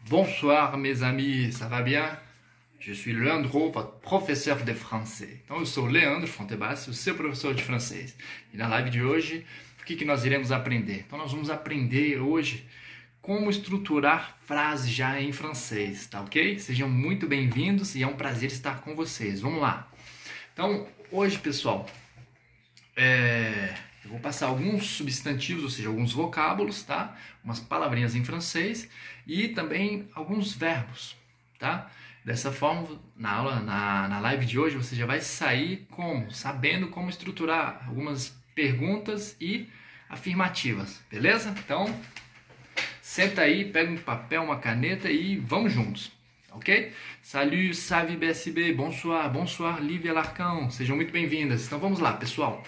Bonsoir mes amis, ça va bien? Je suis Leandro, votre professeur de francês. Então eu sou Leandro Fontebassi, o seu professor de francês. E na live de hoje, o que nós iremos aprender? Então nós vamos aprender hoje como estruturar frases já em francês, tá ok? Sejam muito bem-vindos e é um prazer estar com vocês. Vamos lá. Então hoje, pessoal, eu vou passar alguns substantivos, ou seja, alguns vocábulos, tá? Umas palavrinhas em francês e também alguns verbos, tá? Dessa forma, na aula, na live de hoje, você já vai sair sabendo como estruturar algumas perguntas e afirmativas, beleza? Então, senta aí, pega um papel, uma caneta e vamos juntos, ok? Salut, Savi BSB, bonsoir, bonsoir, Lívia Larcão, sejam muito bem-vindas. Então vamos lá, pessoal.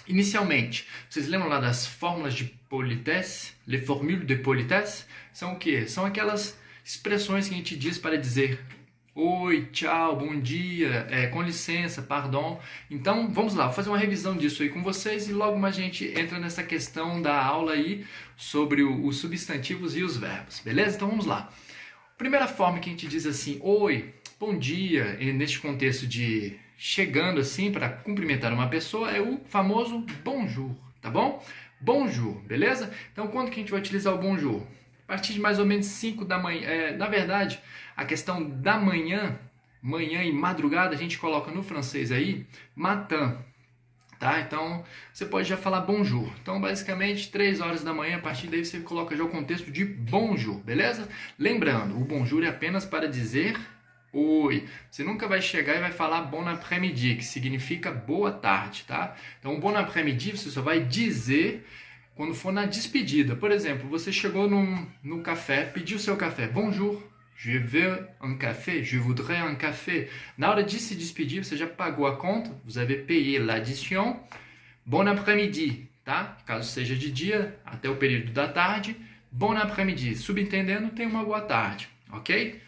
Inicialmente, vocês lembram lá das fórmulas de politesse? Les formules de politesse? São o quê? São aquelas expressões que a gente diz para dizer oi, tchau, bom dia, com licença, pardon. Então, vamos lá, vou fazer uma revisão disso aí com vocês e logo mais a gente entra nessa questão da aula aí sobre os substantivos e os verbos, beleza? Então, vamos lá. Primeira forma que a gente diz assim, oi, bom dia, neste contexto de chegando assim para cumprimentar uma pessoa, é o famoso bonjour, tá bom? Bonjour, beleza? Então, quando que a gente vai utilizar o bonjour? A partir de mais ou menos 5 da manhã. Na verdade, a questão da manhã e madrugada, a gente coloca no francês aí, matin, tá? Então, você pode já falar bonjour. Então, basicamente, 3 horas da manhã, a partir daí você coloca já o contexto de bonjour, beleza? Lembrando, o bonjour é apenas para dizer oi. Você nunca vai chegar e vai falar bon après-midi, que significa boa tarde, tá? Então, bon après-midi você só vai dizer quando for na despedida. Por exemplo, você chegou no café, pediu seu café. Bonjour, je veux un café, je voudrais un café. Na hora de se despedir, você já pagou a conta, vous avez payé l'addition. Bon après-midi, tá? Caso seja de dia, até o período da tarde. Bon après-midi, subentendendo, tem uma boa tarde, ok?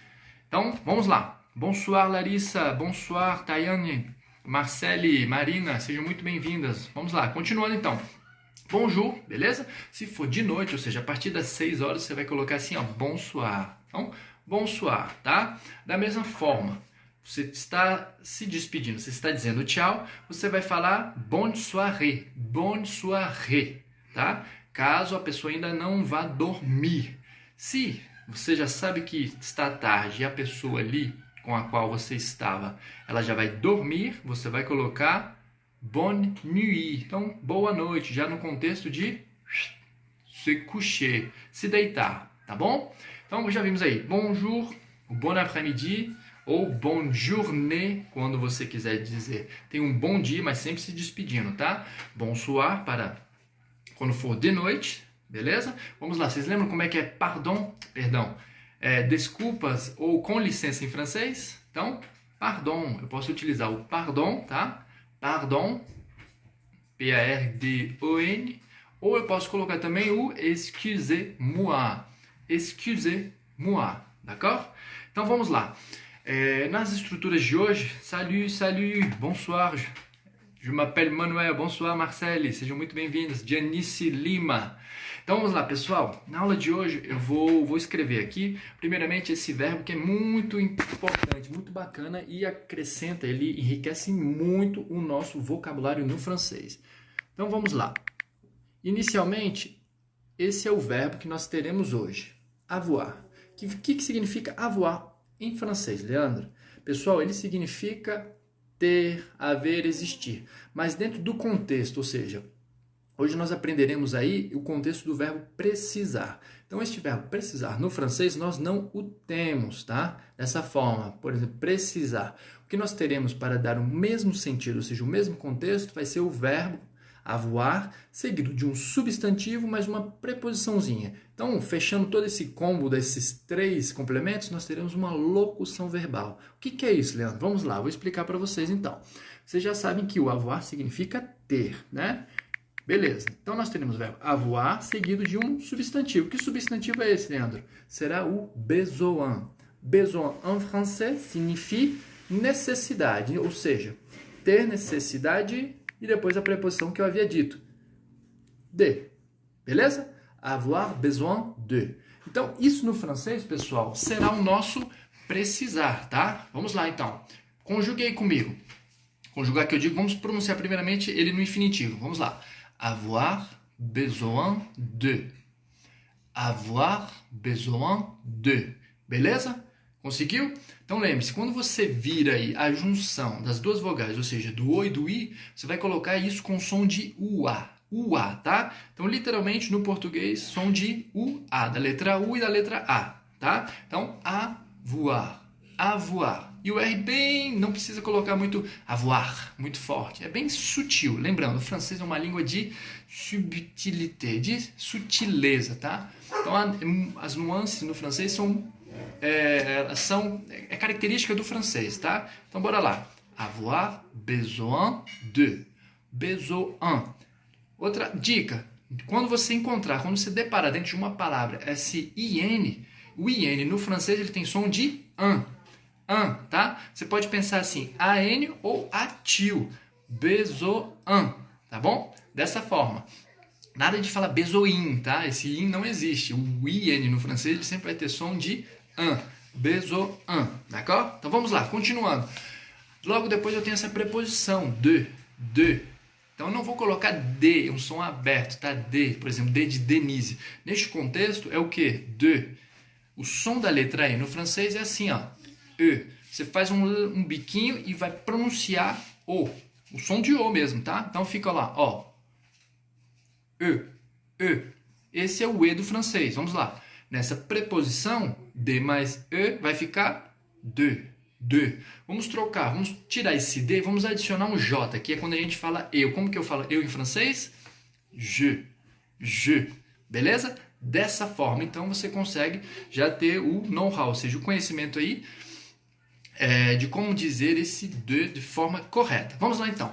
Então, vamos lá. Bonsoir, Larissa. Bonsoir, Tayane. Marcele, Marina, sejam muito bem-vindas. Vamos lá, continuando então. Bonjour, beleza? Se for de noite, ou seja, a partir das 6 horas, você vai colocar assim, ó, bonsoir. Então, bonsoir, tá? Da mesma forma, você está se despedindo, você está dizendo tchau, você vai falar bonne soirée, tá? Caso a pessoa ainda não vá dormir. Se você já sabe que está tarde e a pessoa ali com a qual você estava, ela já vai dormir, você vai colocar bonne nuit. Então, boa noite, já no contexto de se coucher, se deitar, tá bom? Então, já vimos aí, bonjour, bon après-midi ou bonne journée, quando você quiser dizer. Tem um bom dia, mas sempre se despedindo, tá? Bonsoir para quando for de noite, beleza? Vamos lá, vocês lembram como é que é pardon? Perdão. Desculpas ou com licença em francês? Então, pardon. Eu posso utilizar o pardon, tá? Pardon, P-A-R-D-O-N. Ou eu posso colocar também o excusez-moi. Excusez-moi, d'accord? Então, vamos lá. Nas estruturas de hoje, salut, bonsoir. Je m'appelle Manuel, bonsoir Marcele, sejam muito bem-vindos. Janice Lima. Então vamos lá, pessoal. Na aula de hoje eu vou escrever aqui, primeiramente, esse verbo que é muito importante, muito bacana e acrescenta, ele enriquece muito o nosso vocabulário no francês. Então vamos lá. Inicialmente, esse é o verbo que nós teremos hoje, avoir. O que significa avoir em francês, Leandro? Pessoal, ele significa ter, haver, existir. Mas dentro do contexto, ou seja, hoje nós aprenderemos aí o contexto do verbo precisar. Então, este verbo precisar no francês nós não o temos, tá? Dessa forma, por exemplo, precisar. O que nós teremos para dar o mesmo sentido, ou seja, o mesmo contexto, vai ser o verbo avoir, seguido de um substantivo, mais uma preposiçãozinha. Então, fechando todo esse combo desses 3 complementos, nós teremos uma locução verbal. O que é isso, Leandro? Vamos lá, vou explicar para vocês então. Vocês já sabem que o avoir significa ter, né? Beleza, então nós teremos o verbo avoir seguido de um substantivo. Que substantivo é esse, Leandro? Será o besoin. Besoin em francês significa necessidade, ou seja, ter necessidade e depois a preposição que eu havia dito. De. Beleza? Avoir besoin de. Então, isso no francês, pessoal, será o nosso precisar, tá? Vamos lá, então. Conjugue aí comigo. Conjugar que eu digo, vamos pronunciar primeiramente ele no infinitivo. Vamos lá. Avoir besoin de. Avoir besoin de. Beleza? Conseguiu? Então lembre-se, quando você vira aí a junção das duas vogais, ou seja, do O e do I, você vai colocar isso com som de UA. UA, tá? Então, literalmente, no português, som de UA, da letra U e da letra A, tá? Então, avoir, avoir. E o R bem, não precisa colocar muito avoir, muito forte. É bem sutil. Lembrando, o francês é uma língua de subtilité, de sutileza, tá? Então, as nuances no francês são característica do francês, tá? Então, bora lá. Avoir besoin de. Besoin. Outra dica. Quando você deparar dentro de uma palavra esse IN, o IN no francês ele tem som de an, tá? Você pode pensar assim, AN ou ATIL. Besoin, tá bom? Dessa forma. Nada de falar besoin, tá? Esse IN não existe. O IN no francês ele sempre vai ter som de an. Besoin, d'accord? Então vamos lá, continuando. Logo depois eu tenho essa preposição de. Então eu não vou colocar D, um som aberto, tá? D, por exemplo, D de Denise. Neste contexto é o que? De. O som da letra E no francês é assim, ó. E. Você faz um biquinho e vai pronunciar O. O som de O mesmo, tá? Então fica lá, ó. E. Esse é o E do francês. Vamos lá. Nessa preposição, D mais E vai ficar de. Vamos trocar, vamos tirar esse D, vamos adicionar um J, que é quando a gente fala eu. Como que eu falo eu em francês? Je. Beleza? Dessa forma, então, você consegue já ter o know-how, ou seja, o conhecimento aí de como dizer esse de forma correta. Vamos lá, então.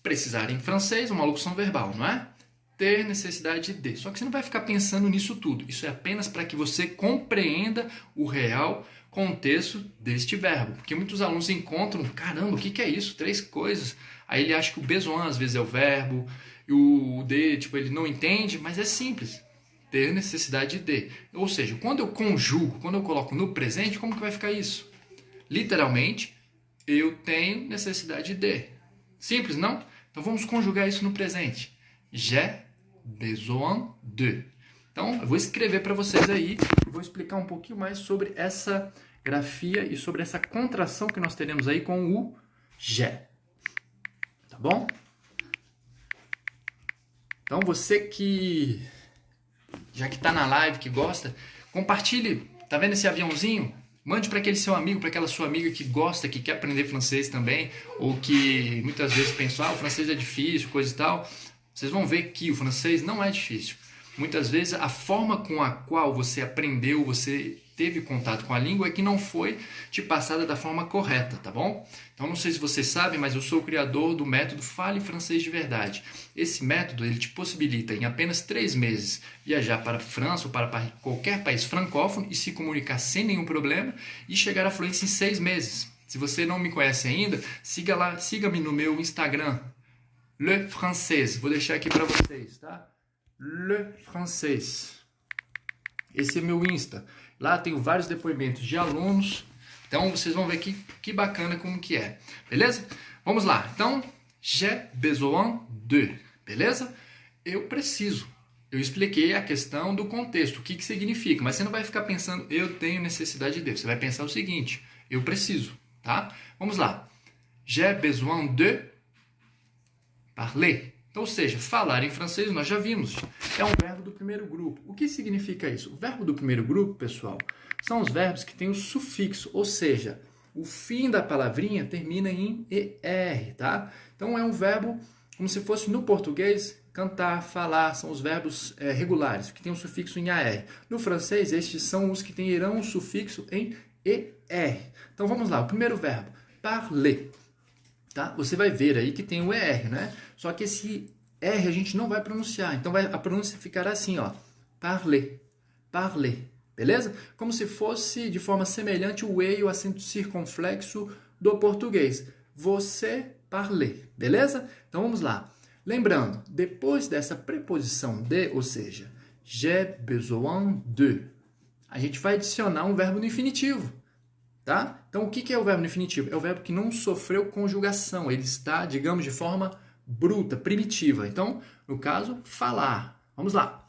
Precisar em francês, uma locução verbal, não é? Ter necessidade de. Só que você não vai ficar pensando nisso tudo. Isso é apenas para que você compreenda o real contexto deste verbo. Porque muitos alunos encontram, caramba, o que é isso? 3 coisas. Aí ele acha que o besoin às vezes é o verbo, e o de, tipo, ele não entende, mas é simples. Ter necessidade de. Ou seja, quando eu conjugo, quando eu coloco no presente, como que vai ficar isso? Literalmente, eu tenho necessidade de. Simples, não? Então vamos conjugar isso no presente. J'ai besoin de. Então, eu vou escrever para vocês aí e vou explicar um pouquinho mais sobre essa grafia e sobre essa contração que nós teremos aí com o j'ai. Tá bom? Então, você que já que está na live, que gosta, compartilhe. Tá vendo esse aviãozinho? Mande para aquele seu amigo, para aquela sua amiga que gosta, que quer aprender francês também, ou que muitas vezes pensa, o francês é difícil, coisa e tal. Vocês vão ver que o francês não é difícil. Muitas vezes a forma com a qual você aprendeu, você teve contato com a língua é que não foi te passada da forma correta, tá bom? Então não sei se vocês sabem, mas eu sou o criador do método Fale Francês de Verdade. Esse método ele te possibilita em apenas 3 meses viajar para a França ou para qualquer país francófono e se comunicar sem nenhum problema e chegar à fluência em 6 meses. Se você não me conhece ainda, siga-me no meu Instagram, Le Français. Vou deixar aqui para vocês, tá? Le Français. Esse é meu Insta. Lá tenho vários depoimentos de alunos. Então vocês vão ver que bacana como que é. Beleza? Vamos lá. Então, j'ai besoin de. Beleza? Eu preciso. Eu expliquei a questão do contexto, o que significa. Mas você não vai ficar pensando, eu tenho necessidade de. Você vai pensar o seguinte, eu preciso. Tá? Vamos lá. J'ai besoin de parler. Então, ou seja, falar em francês, nós já vimos, é um verbo do primeiro grupo. O que significa isso? O verbo do primeiro grupo, pessoal, são os verbos que têm o sufixo, ou seja, o fim da palavrinha termina em ER, tá? Então, é um verbo como se fosse no português, cantar, falar, são os verbos regulares, que têm o sufixo em AR. No francês, estes são os que terão o sufixo em ER. Então, vamos lá, o primeiro verbo, parler. Tá? Você vai ver aí que tem o ER, né? Só que esse R a gente não vai pronunciar. Então a pronúncia ficará assim, ó. Parler. Parler. Beleza? Como se fosse de forma semelhante o E e o acento circunflexo do português. Você parler. Beleza? Então vamos lá. Lembrando, depois dessa preposição de, ou seja, J'ai besoin de. A gente vai adicionar um verbo no infinitivo, tá? Então, o que é o verbo no infinitivo? É o verbo que não sofreu conjugação. Ele está, digamos, de forma bruta, primitiva. Então, no caso, falar. Vamos lá.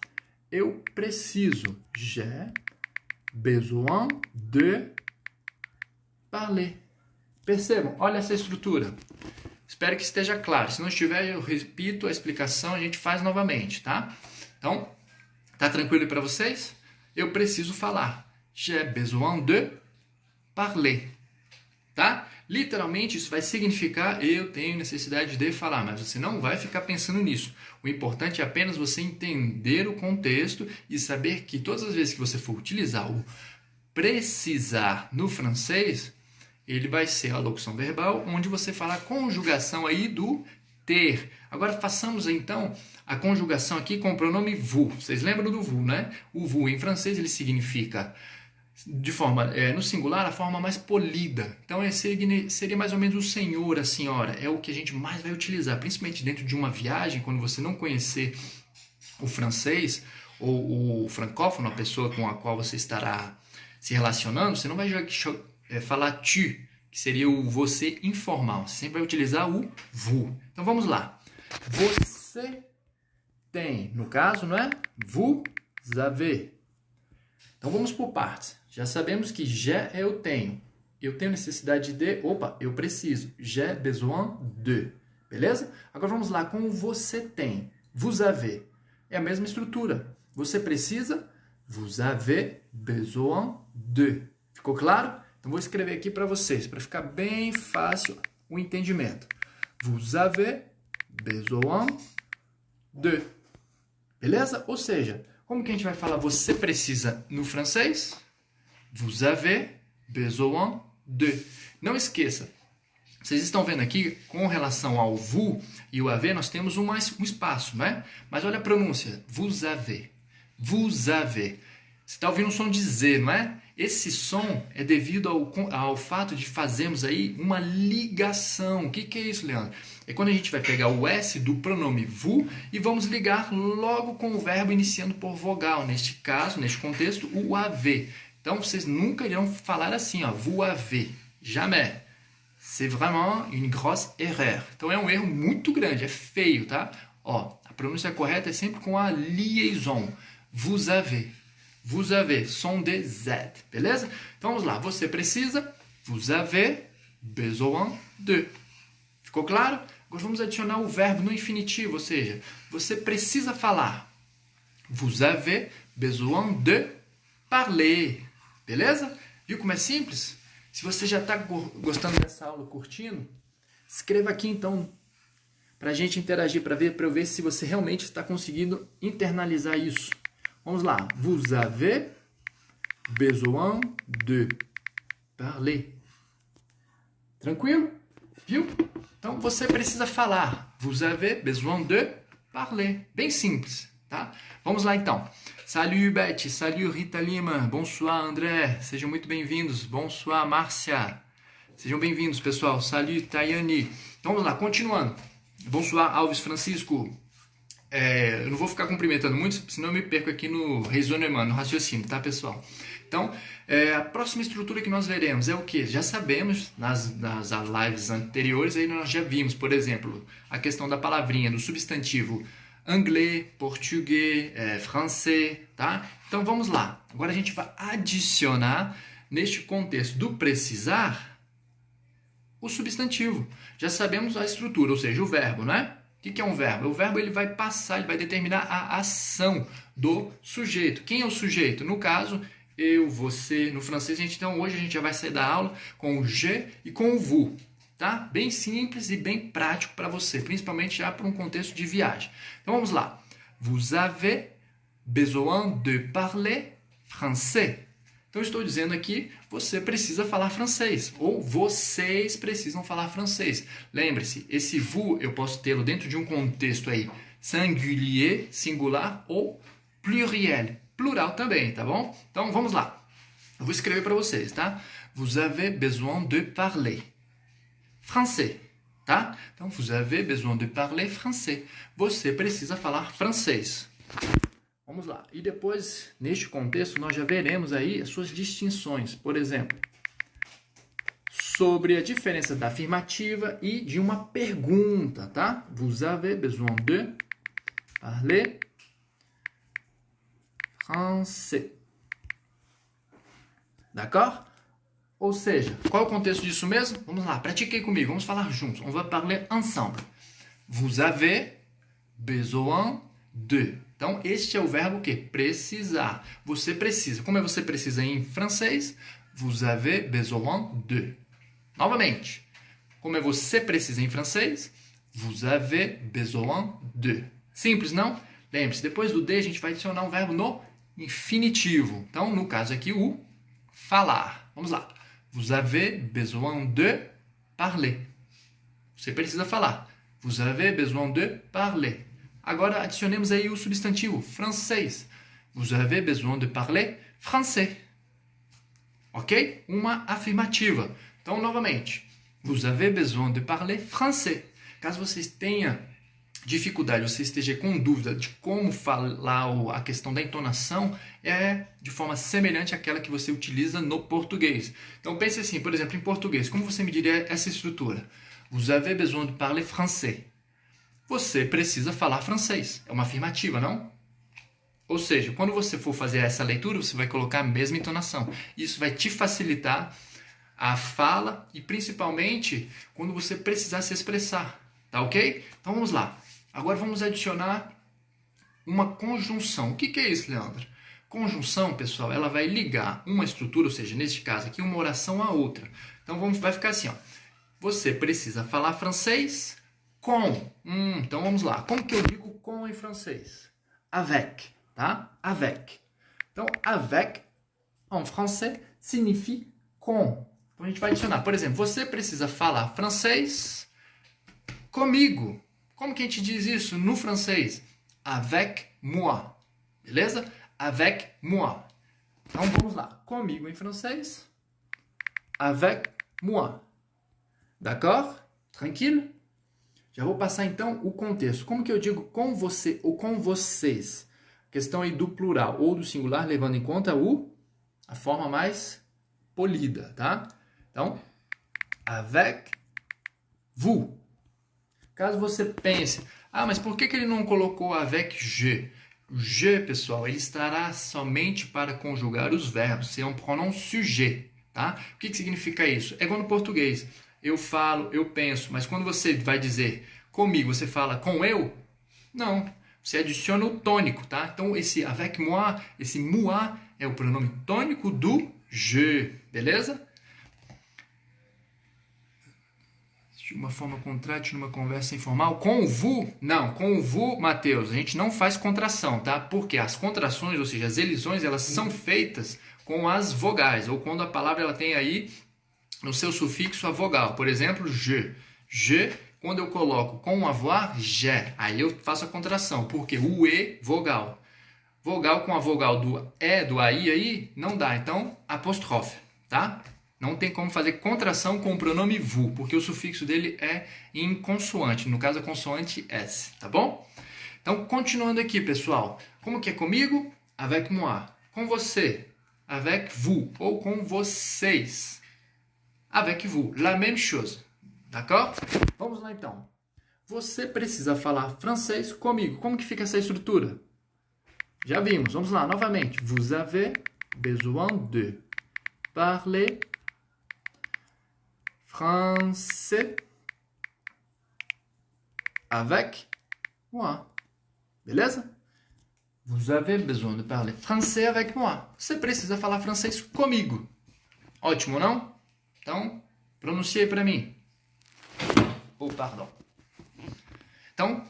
Eu preciso. J'ai besoin de parler. Percebam, olha essa estrutura. Espero que esteja claro. Se não estiver, eu repito a explicação, a gente faz novamente, tá? Então, tá tranquilo para vocês? Eu preciso falar. J'ai besoin de parler. Tá? Literalmente, isso vai significar eu tenho necessidade de falar, mas você não vai ficar pensando nisso. O importante é apenas você entender o contexto e saber que todas as vezes que você for utilizar o precisar no francês, ele vai ser a locução verbal, onde você fala a conjugação aí do ter. Agora façamos então a conjugação aqui com o pronome vous. Vocês lembram do vous, né? O vous em francês ele significa de forma no singular a forma mais polida. Então seria mais ou menos o senhor, a senhora. É o que a gente mais vai utilizar, principalmente dentro de uma viagem, quando você não conhecer o francês ou o francófono, a pessoa com a qual você estará se relacionando, você não vai falar tu, que seria o você informal. Você sempre vai utilizar o vous. Então vamos lá. Você tem, no caso, não é? Vous avez. Então vamos por partes. Já sabemos que j'ai é eu tenho. Eu tenho necessidade de, eu preciso. J'ai besoin de. Beleza? Agora vamos lá com o você tem. Vous avez. É a mesma estrutura. Você precisa, vous avez besoin de. Ficou claro? Então vou escrever aqui para vocês, para ficar bem fácil o entendimento. Vous avez besoin de. Beleza? Ou seja, como que a gente vai falar você precisa no francês? Vous avez besoin de. Não esqueça, vocês estão vendo aqui, com relação ao vous e o avez, nós temos um espaço, né? Mas olha a pronúncia, vous avez. Vous avez. Você está ouvindo um som de Z, não é? Esse som é devido ao fato de fazermos aí uma ligação. O que é isso, Leandro? É quando a gente vai pegar o S do pronome vous e vamos ligar logo com o verbo iniciando por vogal. Neste caso, neste contexto, o avoir. Então, vocês nunca irão falar assim, ó, vous avez. Jamais. C'est vraiment une grosse erreur. Então, é um erro muito grande, é feio, tá? Ó, a pronúncia correta é sempre com a liaison. Vous avez. Vous avez, som de Z, beleza? Então vamos lá, você precisa, vous avez besoin de. Ficou claro? Agora vamos adicionar o verbo no infinitivo, ou seja, você precisa falar. Vous avez besoin de parler, beleza? Viu como é simples? Se você já está gostando dessa aula, curtindo, escreva aqui então para a gente interagir, para eu ver se você realmente está conseguindo internalizar isso. Vamos lá. Vous avez besoin de parler. Tranquilo? Viu? Então, você precisa falar. Vous avez besoin de parler. Bem simples, tá? Vamos lá, então. Salut, Beth. Salut, Rita Lima. Bonsoir, André. Sejam muito bem-vindos. Bonsoir, Márcia. Sejam bem-vindos, pessoal. Salut, Tayane. Então, vamos lá. Continuando. Bonsoir, Alves Francisco. Eu não vou ficar cumprimentando muito, senão eu me perco aqui no raisonnement, no raciocínio, tá, pessoal? Então, a próxima estrutura que nós veremos é o que? Já sabemos, nas lives anteriores, aí nós já vimos, por exemplo, a questão da palavrinha, do substantivo anglais, português, francês, tá? Então, vamos lá. Agora a gente vai adicionar, neste contexto do precisar, o substantivo. Já sabemos a estrutura, ou seja, o verbo, né? O que é um verbo? O verbo ele vai passar, ele vai determinar a ação do sujeito. Quem é o sujeito? No caso, eu, você, no francês, então hoje a gente já vai sair da aula com o je e com o vous. Tá? Bem simples e bem prático para você, principalmente já para um contexto de viagem. Então vamos lá. Vous avez besoin de parler français. Então, estou dizendo aqui, você precisa falar francês, ou vocês precisam falar francês. Lembre-se, esse vous eu posso tê-lo dentro de um contexto aí singulier, singular, ou pluriel, plural também, tá bom? Então, vamos lá. Eu vou escrever para vocês, tá? Vous avez besoin de parler français, tá? Então, vous avez besoin de parler français. Você precisa falar francês. Vamos lá. E depois, neste contexto, nós já veremos aí as suas distinções. Por exemplo, sobre a diferença da afirmativa e de uma pergunta, tá? Vous avez besoin de parler français. D'accord? Ou seja, qual é o contexto disso mesmo? Vamos lá, pratiquem comigo, vamos falar juntos. On va parler ensemble. Vous avez besoin de. Então, este é o verbo que? Precisar. Você precisa. Como é você precisa em francês? Vous avez besoin de. Novamente. Como é você precisa em francês? Vous avez besoin de. Simples, não? Lembre-se, depois do de, a gente vai adicionar um verbo no infinitivo. Então, no caso aqui, o falar. Vamos lá. Vous avez besoin de parler. Você precisa falar. Vous avez besoin de parler. Agora, adicionemos aí o substantivo francês. Vous avez besoin de parler français. Ok? Uma afirmativa. Então, novamente. Vous avez besoin de parler français. Caso vocês tenham dificuldade, você esteja com dúvida de como falar a questão da entonação, é de forma semelhante àquela que você utiliza no português. Então pense assim, por exemplo, em português, como você me diria essa estrutura? Vous avez besoin de parler français. Você precisa falar francês. É uma afirmativa, não? Ou seja, quando você for fazer essa leitura, você vai colocar a mesma entonação. Isso vai te facilitar a fala e principalmente quando você precisar se expressar. Tá ok? Então vamos lá. Agora vamos adicionar uma conjunção. O que é isso, Leandro? Conjunção, pessoal, ela vai ligar uma estrutura, ou seja, neste caso aqui, uma oração a outra. Então vai ficar assim, ó. Você precisa falar francês com. Então vamos lá. Como que eu digo com em francês? Avec, tá? Avec. Então, avec, en français, signifie com. Então a gente vai adicionar. Por exemplo, você precisa falar francês comigo. Como que a gente diz isso no francês? Avec moi. Beleza? Avec moi. Então vamos lá. Comigo em francês. Avec moi. D'accord? Tranquilo? Já vou passar então o contexto. Como que eu digo com você ou com vocês? Questão aí do plural ou do singular, levando em conta a forma mais polida, tá? Então, avec vous. Caso você pense, mas por que ele não colocou avec je? O je, pessoal, ele estará somente para conjugar os verbos. C'est un pronom sujet, tá? O que significa isso? É igual no português. Eu falo, eu penso, mas quando você vai dizer comigo, você fala com eu? Não. Você adiciona o tônico, tá? Então, esse avec moi, esse moi é o pronome tônico do je, beleza? De uma forma contrária, numa conversa informal. Com o vous, não. Com o vous, Mateus, a gente não faz contração, tá? Porque as contrações, ou seja, as elisões, elas são feitas com as vogais, ou quando a palavra ela tem aí no seu sufixo a vogal. Por exemplo, je. Je, quando eu coloco com avoir, j'ai. Aí eu faço a contração, porque o e, vogal. Vogal com a vogal do e, do aí, aí, não dá. Então, apóstrofe, tá? Não tem como fazer contração com o pronome vous, porque o sufixo dele é em consoante, no caso a consoante S, tá bom? Então, continuando aqui, pessoal. Como que é comigo? Avec moi. Com você? Avec vous. Ou com vocês? Avec vous. La même chose. D'accord? Vamos lá, então. Você precisa falar francês comigo. Como que fica essa estrutura? Já vimos. Vamos lá, novamente. Vous avez besoin de parler français avec moi. Beleza? Vous avez besoin de parler français avec moi. Você precisa falar francês comigo. Ótimo, não? Então, pronunciei para mim. Pardon. Então,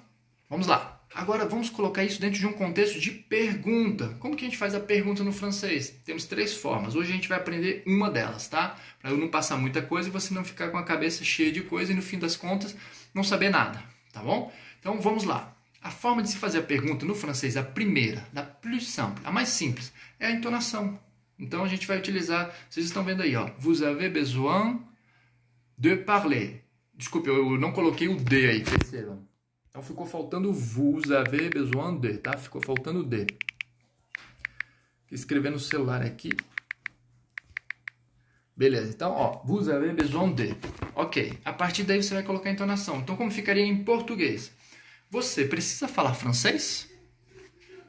vamos lá. Agora, vamos colocar isso dentro de um contexto de pergunta. Como que a gente faz a pergunta no francês? Temos 3 formas. Hoje a gente vai aprender uma delas, tá? Para eu não passar muita coisa e você não ficar com a cabeça cheia de coisa e no fim das contas não saber nada, tá bom? Então, vamos lá. A forma de se fazer a pergunta no francês, a primeira, a plus simple, a mais simples, é a entonação. Então, a gente vai utilizar, vocês estão vendo aí, ó. Vous avez besoin de parler. Desculpe, eu não coloquei o de aí, percebam. Então ficou faltando vous avez besoin de, tá? Ficou faltando de. escrever no celular aqui. Beleza, então, ó, vous avez besoin de. Ok, a partir daí você vai colocar a entonação. Então, como ficaria em português? Você precisa falar francês?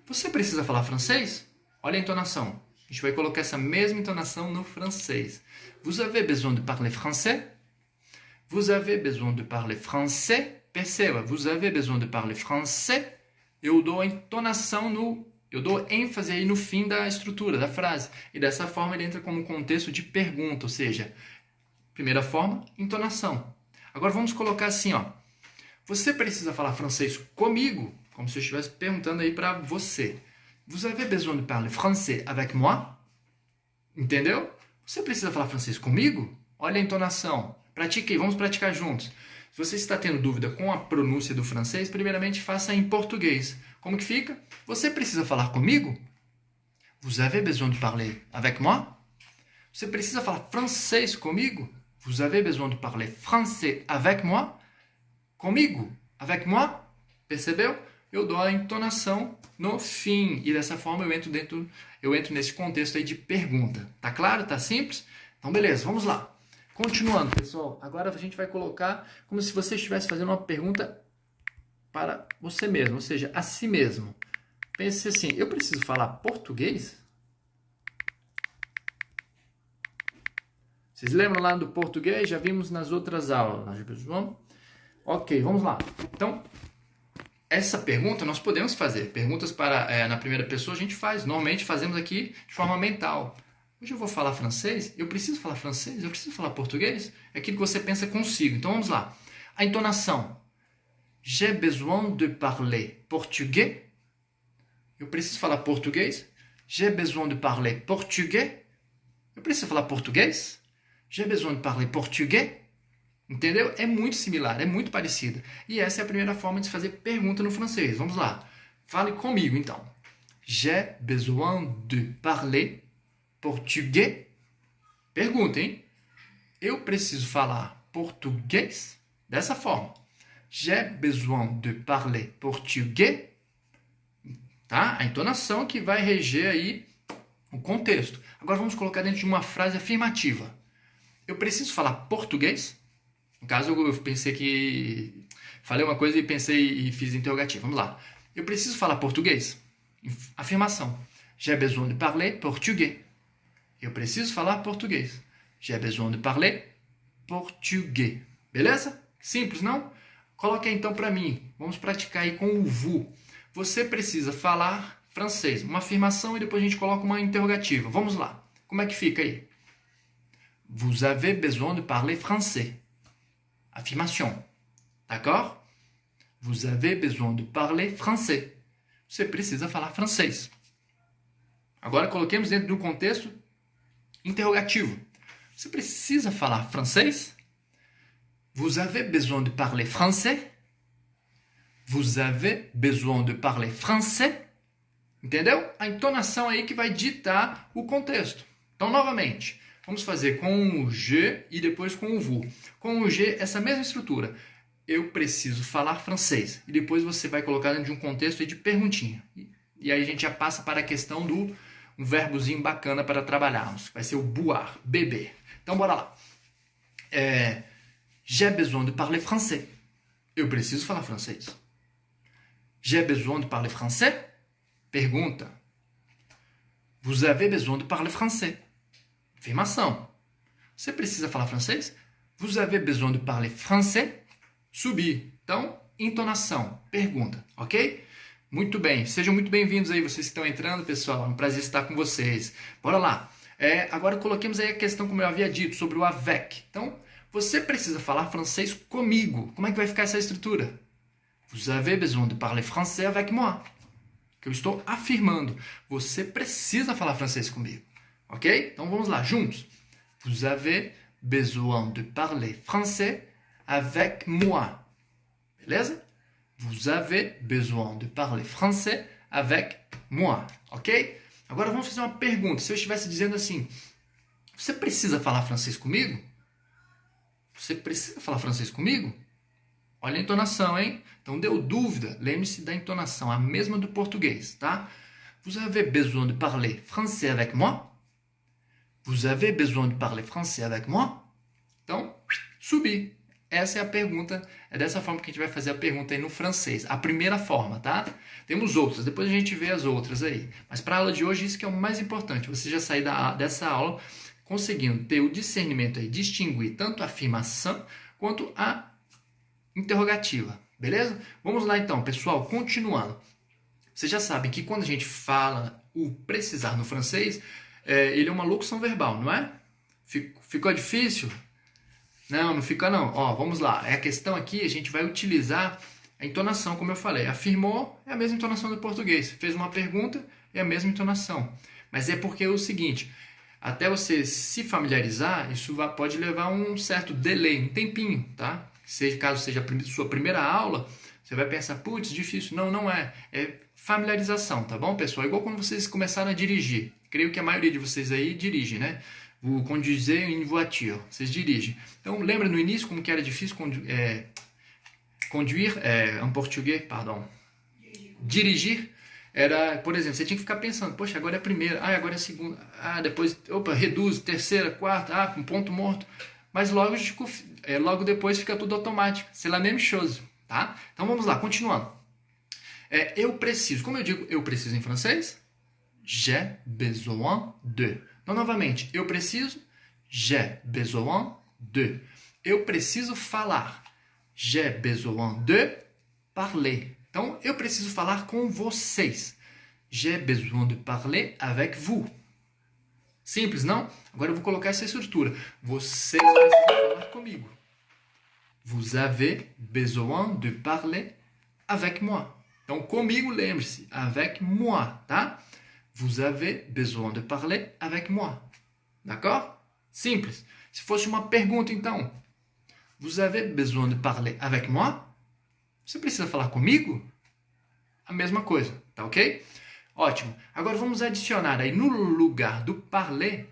Você precisa falar francês? Olha a entonação. A gente vai colocar essa mesma entonação no francês. Vous avez besoin de parler français? Vous avez besoin de parler français? Perceba, vous avez besoin de parler français? Eu dou a entonação eu dou ênfase aí no fim da estrutura, da frase. E dessa forma ele entra como contexto de pergunta, ou seja, primeira forma, entonação. Agora vamos colocar assim, ó. Você precisa falar francês comigo? Como se eu estivesse perguntando aí para você. Vous avez besoin de parler français avec moi? Entendeu? Você precisa falar francês comigo? Olha a entonação. Pratique aí, vamos praticar juntos. Se você está tendo dúvida com a pronúncia do francês, primeiramente faça em português. Como que fica? Você precisa falar comigo? Vous avez besoin de parler avec moi? Você precisa falar francês comigo? Vous avez besoin de parler français avec moi? Comigo? Avec moi? Percebeu? Eu dou a entonação no fim. E dessa forma eu entro nesse contexto aí de pergunta. Tá claro? Tá simples? Então, beleza, vamos lá. Continuando, pessoal. Agora a gente vai colocar como se você estivesse fazendo uma pergunta para você mesmo, ou seja, a si mesmo. Pense assim, eu preciso falar português? Vocês lembram lá do português? Já vimos nas outras aulas. Ok, vamos lá. Então, essa pergunta nós podemos fazer. Perguntas na primeira pessoa a gente faz. Normalmente fazemos aqui de forma mental. Hoje eu vou falar francês? Eu preciso falar francês? Eu preciso falar português? É aquilo que você pensa consigo. Então vamos lá. A entonação. J'ai besoin de parler portugais? Eu preciso falar português? J'ai besoin de parler portugais? Eu preciso falar português? J'ai besoin de parler portugais? Entendeu? É muito similar, é muito parecida. E essa é a primeira forma de se fazer pergunta no francês. Vamos lá. Fale comigo, então. J'ai besoin de parler portugais? Pergunta, hein? Eu preciso falar português? Dessa forma. J'ai besoin de parler portugais? Tá? A entonação que vai reger aí o contexto. Agora vamos colocar dentro de uma frase afirmativa. Eu preciso falar português? No caso, eu pensei que... Falei uma coisa e pensei e fiz interrogativo. Vamos lá. Eu preciso falar português? Afirmação. J'ai besoin de parler portugais. Eu preciso falar português. J'ai besoin de parler portugais. Beleza? Simples, não? Coloque aí então para mim. Vamos praticar aí com o vous. Você precisa falar francês. Uma afirmação e depois a gente coloca uma interrogativa. Vamos lá. Como é que fica aí? Vous avez besoin de parler français. Affirmation. D'accord? Vous avez besoin de parler français. Você precisa falar francês. Agora coloquemos dentro de um contexto interrogativo. Você precisa falar francês? Vous avez besoin de parler français? Vous avez besoin de parler français? Entendeu? A entonação aí que vai ditar o contexto. Então, novamente, vamos fazer com o je e depois com o vous. Com o je, essa mesma estrutura. Eu preciso falar francês. E depois você vai colocar dentro de um contexto aí de perguntinha. E aí a gente já passa para a questão do um verbozinho bacana para trabalharmos. Vai ser o boire, beber. Então, bora lá. J'ai besoin de parler français. Eu preciso falar francês. J'ai besoin de parler français? Pergunta. Vous avez besoin de parler français? Afirmação. Você precisa falar francês? Vous avez besoin de parler français? Subir. Então, entonação. Pergunta. Ok? Muito bem. Sejam muito bem-vindos aí, vocês que estão entrando, pessoal. É um prazer estar com vocês. Bora lá. Agora coloquemos aí a questão, como eu havia dito, sobre o avec. Então, você precisa falar francês comigo. Como é que vai ficar essa estrutura? Vous avez besoin de parler français avec moi. Que eu estou afirmando. Você precisa falar francês comigo. Ok? Então vamos lá, juntos. Vous avez besoin de parler français avec moi. Beleza? Vous avez besoin de parler français avec moi. Ok? Agora vamos fazer uma pergunta. Se eu estivesse dizendo assim, você precisa falar francês comigo? Você precisa falar francês comigo? Olha a entonação, hein? Então deu dúvida, lembre-se da entonação, a mesma do português, tá? Vous avez besoin de parler français avec moi? Vous avez besoin de parler français avec moi? Então, subir. Essa é a pergunta, é dessa forma que a gente vai fazer a pergunta aí no francês. A primeira forma, tá? Temos outras, depois a gente vê as outras aí. Mas para a aula de hoje, isso que é o mais importante. Você já sair dessa aula conseguindo ter o discernimento aí, distinguir tanto a afirmação quanto a interrogativa. Beleza? Vamos lá então, pessoal, continuando. Você já sabe que quando a gente fala o precisar no francês, ele é uma locução verbal, não é? Ficou difícil? Não, não fica não. Ó, vamos lá. A questão aqui, a gente vai utilizar a entonação, como eu falei. Afirmou é a mesma entonação do português. Fez uma pergunta, é a mesma entonação. Mas é porque é o seguinte, até você se familiarizar, isso pode levar um certo delay, um tempinho, tá? Caso seja a sua primeira aula, você vai pensar, putz, difícil. Não, não é. É familiarização, tá bom, pessoal? Igual quando vocês começaram a dirigir. Creio que a maioria de vocês aí dirige, né? Vous conduisez une voiture. Vocês dirigem. Então, lembra no início como que era difícil conduire, em português, pardon. Dirigir era, por exemplo, você tinha que ficar pensando, poxa, agora é a primeira, agora é a segunda, depois, opa, reduz, terceira, quarta, com ponto morto. Mas logo depois fica tudo automático. C'est la même chose, tá? Então, vamos lá, continuando. Eu preciso, como eu digo eu preciso em francês? J'ai besoin de. Então, novamente, eu preciso, j'ai besoin de. Eu preciso falar, j'ai besoin de parler. Então, eu preciso falar com vocês. J'ai besoin de parler avec vous. Simples, não? Agora eu vou colocar essa estrutura. Vocês precisam falar comigo. Vous avez besoin de parler avec moi. Então, comigo, lembre-se, avec moi, tá? Vous avez besoin de parler avec moi. D'accord? Simples. Se fosse uma pergunta, então, vous avez besoin de parler avec moi? Você precisa falar comigo? A mesma coisa, tá ok? Ótimo. Agora vamos adicionar aí no lugar do parler,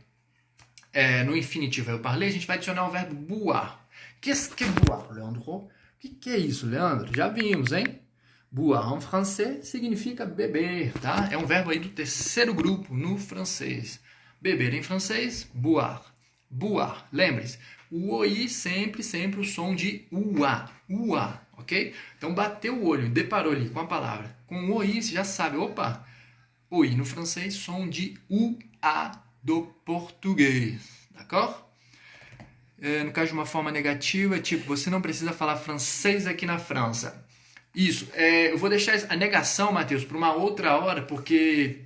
no infinitivo eu parler, a gente vai adicionar o verbo boire. Qu'est-ce que boire, Leandro? O que é isso, Leandro? Já vimos, hein? Boire em francês significa beber, tá? É um verbo aí do terceiro grupo no francês. Beber em francês, boire. Boire, lembre-se. O OI sempre o som de UA. UA, ok? Então bateu o olho, deparou ali com a palavra. Com o OI, você já sabe, opa, OI no francês, som de UA do português, d'accord? No caso de uma forma negativa, tipo, você não precisa falar francês aqui na França. Isso, eu vou deixar a negação, Matheus, para uma outra hora, porque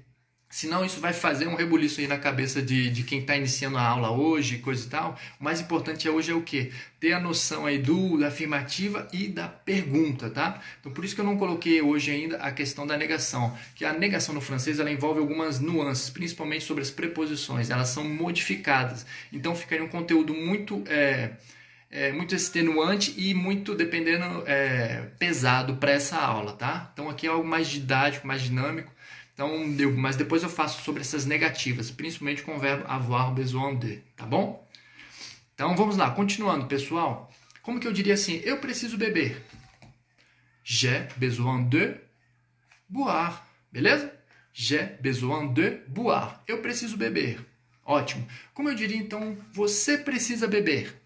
senão isso vai fazer um rebuliço aí na cabeça de quem está iniciando a aula hoje, coisa e tal. O mais importante hoje é o quê? Ter a noção aí da afirmativa e da pergunta, tá? Então, por isso que eu não coloquei hoje ainda a questão da negação, que a negação no francês ela envolve algumas nuances, principalmente sobre as preposições, elas são modificadas. Então, ficaria um conteúdo muito extenuante e muito, dependendo, pesado para essa aula, tá? Então, aqui é algo mais didático, mais dinâmico. Então, mas depois eu faço sobre essas negativas, principalmente com o verbo avoir besoin de, tá bom? Então, vamos lá, continuando, pessoal. Como que eu diria assim? Eu preciso beber. J'ai besoin de boire, beleza? J'ai besoin de boire. Eu preciso beber. Ótimo. Como eu diria, então, você precisa beber?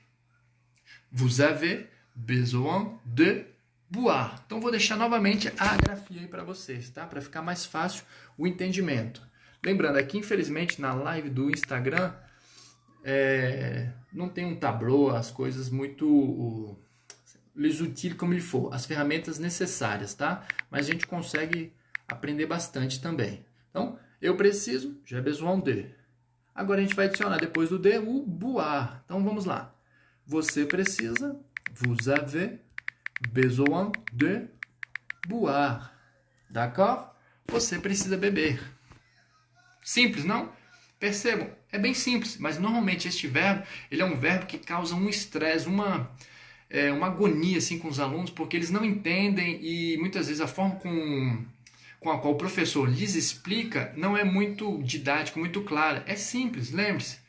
Vous avez besoin de boire. Então, vou deixar novamente a grafia aí para vocês, tá? Para ficar mais fácil o entendimento. Lembrando, aqui, infelizmente, na live do Instagram, não tem um tableau, as coisas muito... les outils comme il faut, as ferramentas necessárias, tá? Mas a gente consegue aprender bastante também. Então, eu preciso, j'ai besoin de. Agora, a gente vai adicionar, depois do de, o boire. Então, vamos lá. Você precisa, vous avez besoin de boire. D'accord? Você precisa beber. Simples, não? Percebam, é bem simples, mas normalmente este verbo, ele é um verbo que causa um estresse, uma agonia assim, com os alunos, porque eles não entendem e muitas vezes a forma com a qual o professor lhes explica não é muito didático, muito clara. É simples, lembre-se.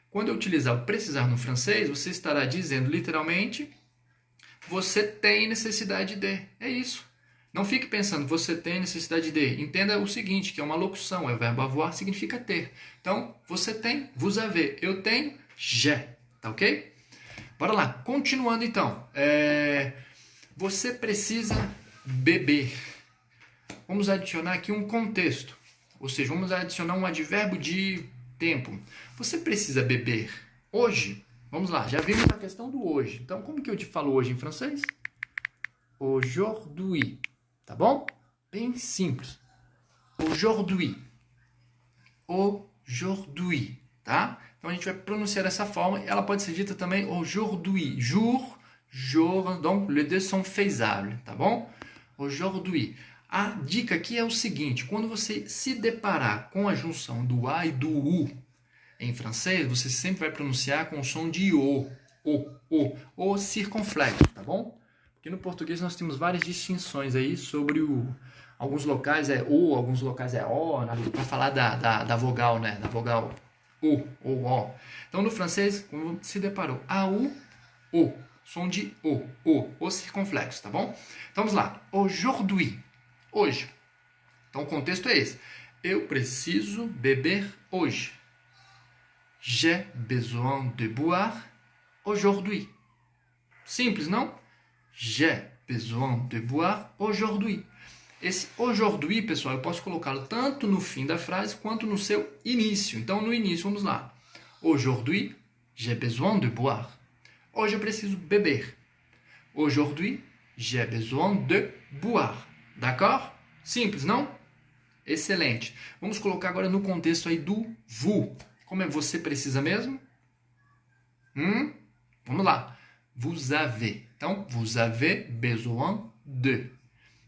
Quando eu utilizar o precisar no francês, você estará dizendo literalmente, você tem necessidade de. É isso. Não fique pensando, você tem necessidade de. Entenda o seguinte, que é uma locução, é o verbo avoir, significa ter. Então, você tem, vous avez. Eu tenho, j'ai. Tá ok? Bora lá, continuando então. Você precisa beber. Vamos adicionar aqui um contexto. Ou seja, vamos adicionar um advérbio de tempo. Você precisa beber hoje? Vamos lá, já vimos a questão do hoje. Então, como que eu te falo hoje em francês? Aujourd'hui. Tá bom? Bem simples. Aujourd'hui. Aujourd'hui. Tá? Então, a gente vai pronunciar dessa forma. Ela pode ser dita também aujourd'hui. Jour, jour. Donc, les deux sont faisables. Tá bom? Aujourd'hui. A dica aqui é o seguinte. Quando você se deparar com a junção do A e do U em francês, você sempre vai pronunciar com o som de o circunflexo. Tá bom? Porque no português nós temos várias distinções aí sobre alguns locais é o, alguns locais é o, para falar da vogal, né? Da vogal o ou o. Então no francês, quando se deparou AU, o, som de o circunflexo, tá bom? Então vamos lá. Aujourd'hui, hoje. Então o contexto é esse. Eu preciso beber hoje. J'ai besoin de boire aujourd'hui. Simples, não? J'ai besoin de boire aujourd'hui. Esse aujourd'hui, pessoal, eu posso colocá-lo tanto no fim da frase quanto no seu início. Então, no início, vamos lá. Aujourd'hui, j'ai besoin de boire. Hoje eu preciso beber. Aujourd'hui, j'ai besoin de boire. D'accord? Simples, não? Excelente. Vamos colocar agora no contexto aí do vous. Como é você precisa mesmo? Vamos lá. Vous avez. Então, vous avez besoin de.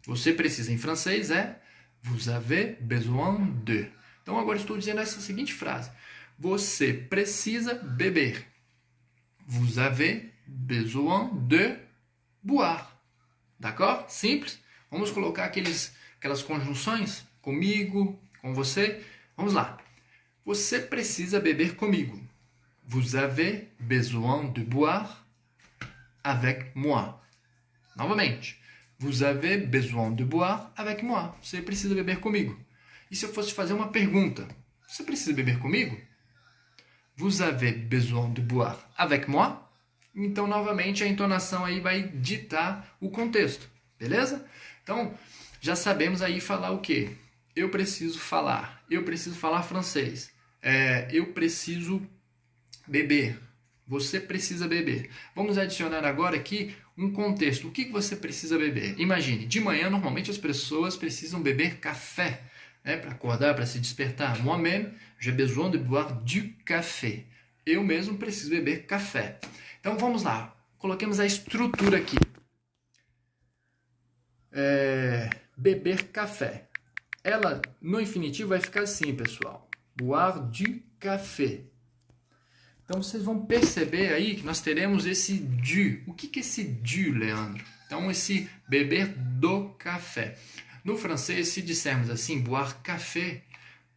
Você precisa em francês é vous avez besoin de. Então, agora estou dizendo essa seguinte frase. Você precisa beber. Vous avez besoin de boire. D'accord? Simples. Vamos colocar aquelas conjunções comigo, com você. Vamos lá. Você precisa beber comigo. Vous avez besoin de boire avec moi. Novamente. Vous avez besoin de boire avec moi. Você precisa beber comigo. E se eu fosse fazer uma pergunta? Você precisa beber comigo? Vous avez besoin de boire avec moi? Então, novamente, a entonação aí vai ditar o contexto. Beleza? Então, já sabemos aí falar o quê? Eu preciso falar. Eu preciso falar francês. Eu preciso beber. Você precisa beber. Vamos adicionar agora aqui um contexto. O que você precisa beber? Imagine, de manhã, normalmente as pessoas precisam beber café, né, para acordar, para se despertar. Moi-même, j'ai besoin de boire du café. Eu mesmo preciso beber café. Então, vamos lá. Coloquemos a estrutura aqui. Beber café. Ela, no infinitivo, vai ficar assim, pessoal. Boire du café. Então, vocês vão perceber aí que nós teremos esse du. O que é esse du, Leandro? Então, esse beber do café. No francês, se dissermos assim, boire café,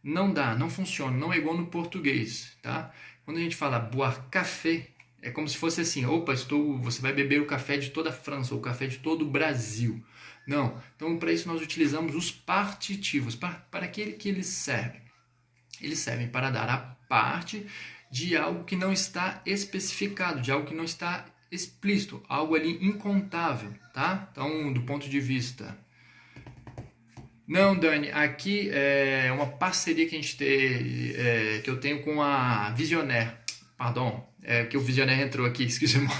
não dá, não funciona, não é igual no português, tá? Quando a gente fala boire café, é como se fosse assim, opa, você vai beber o café de toda a França, ou o café de todo o Brasil. Não. Então, para isso, nós utilizamos os partitivos. Para que eles servem? Eles servem para dar a parte de algo que não está especificado, de algo que não está explícito, algo ali incontável, tá? Então, do ponto de vista... Não, Dani, aqui é uma parceria que a gente tem, que eu tenho com a Visionaire, pardon, que o Visionaire entrou aqui, excusez-moi,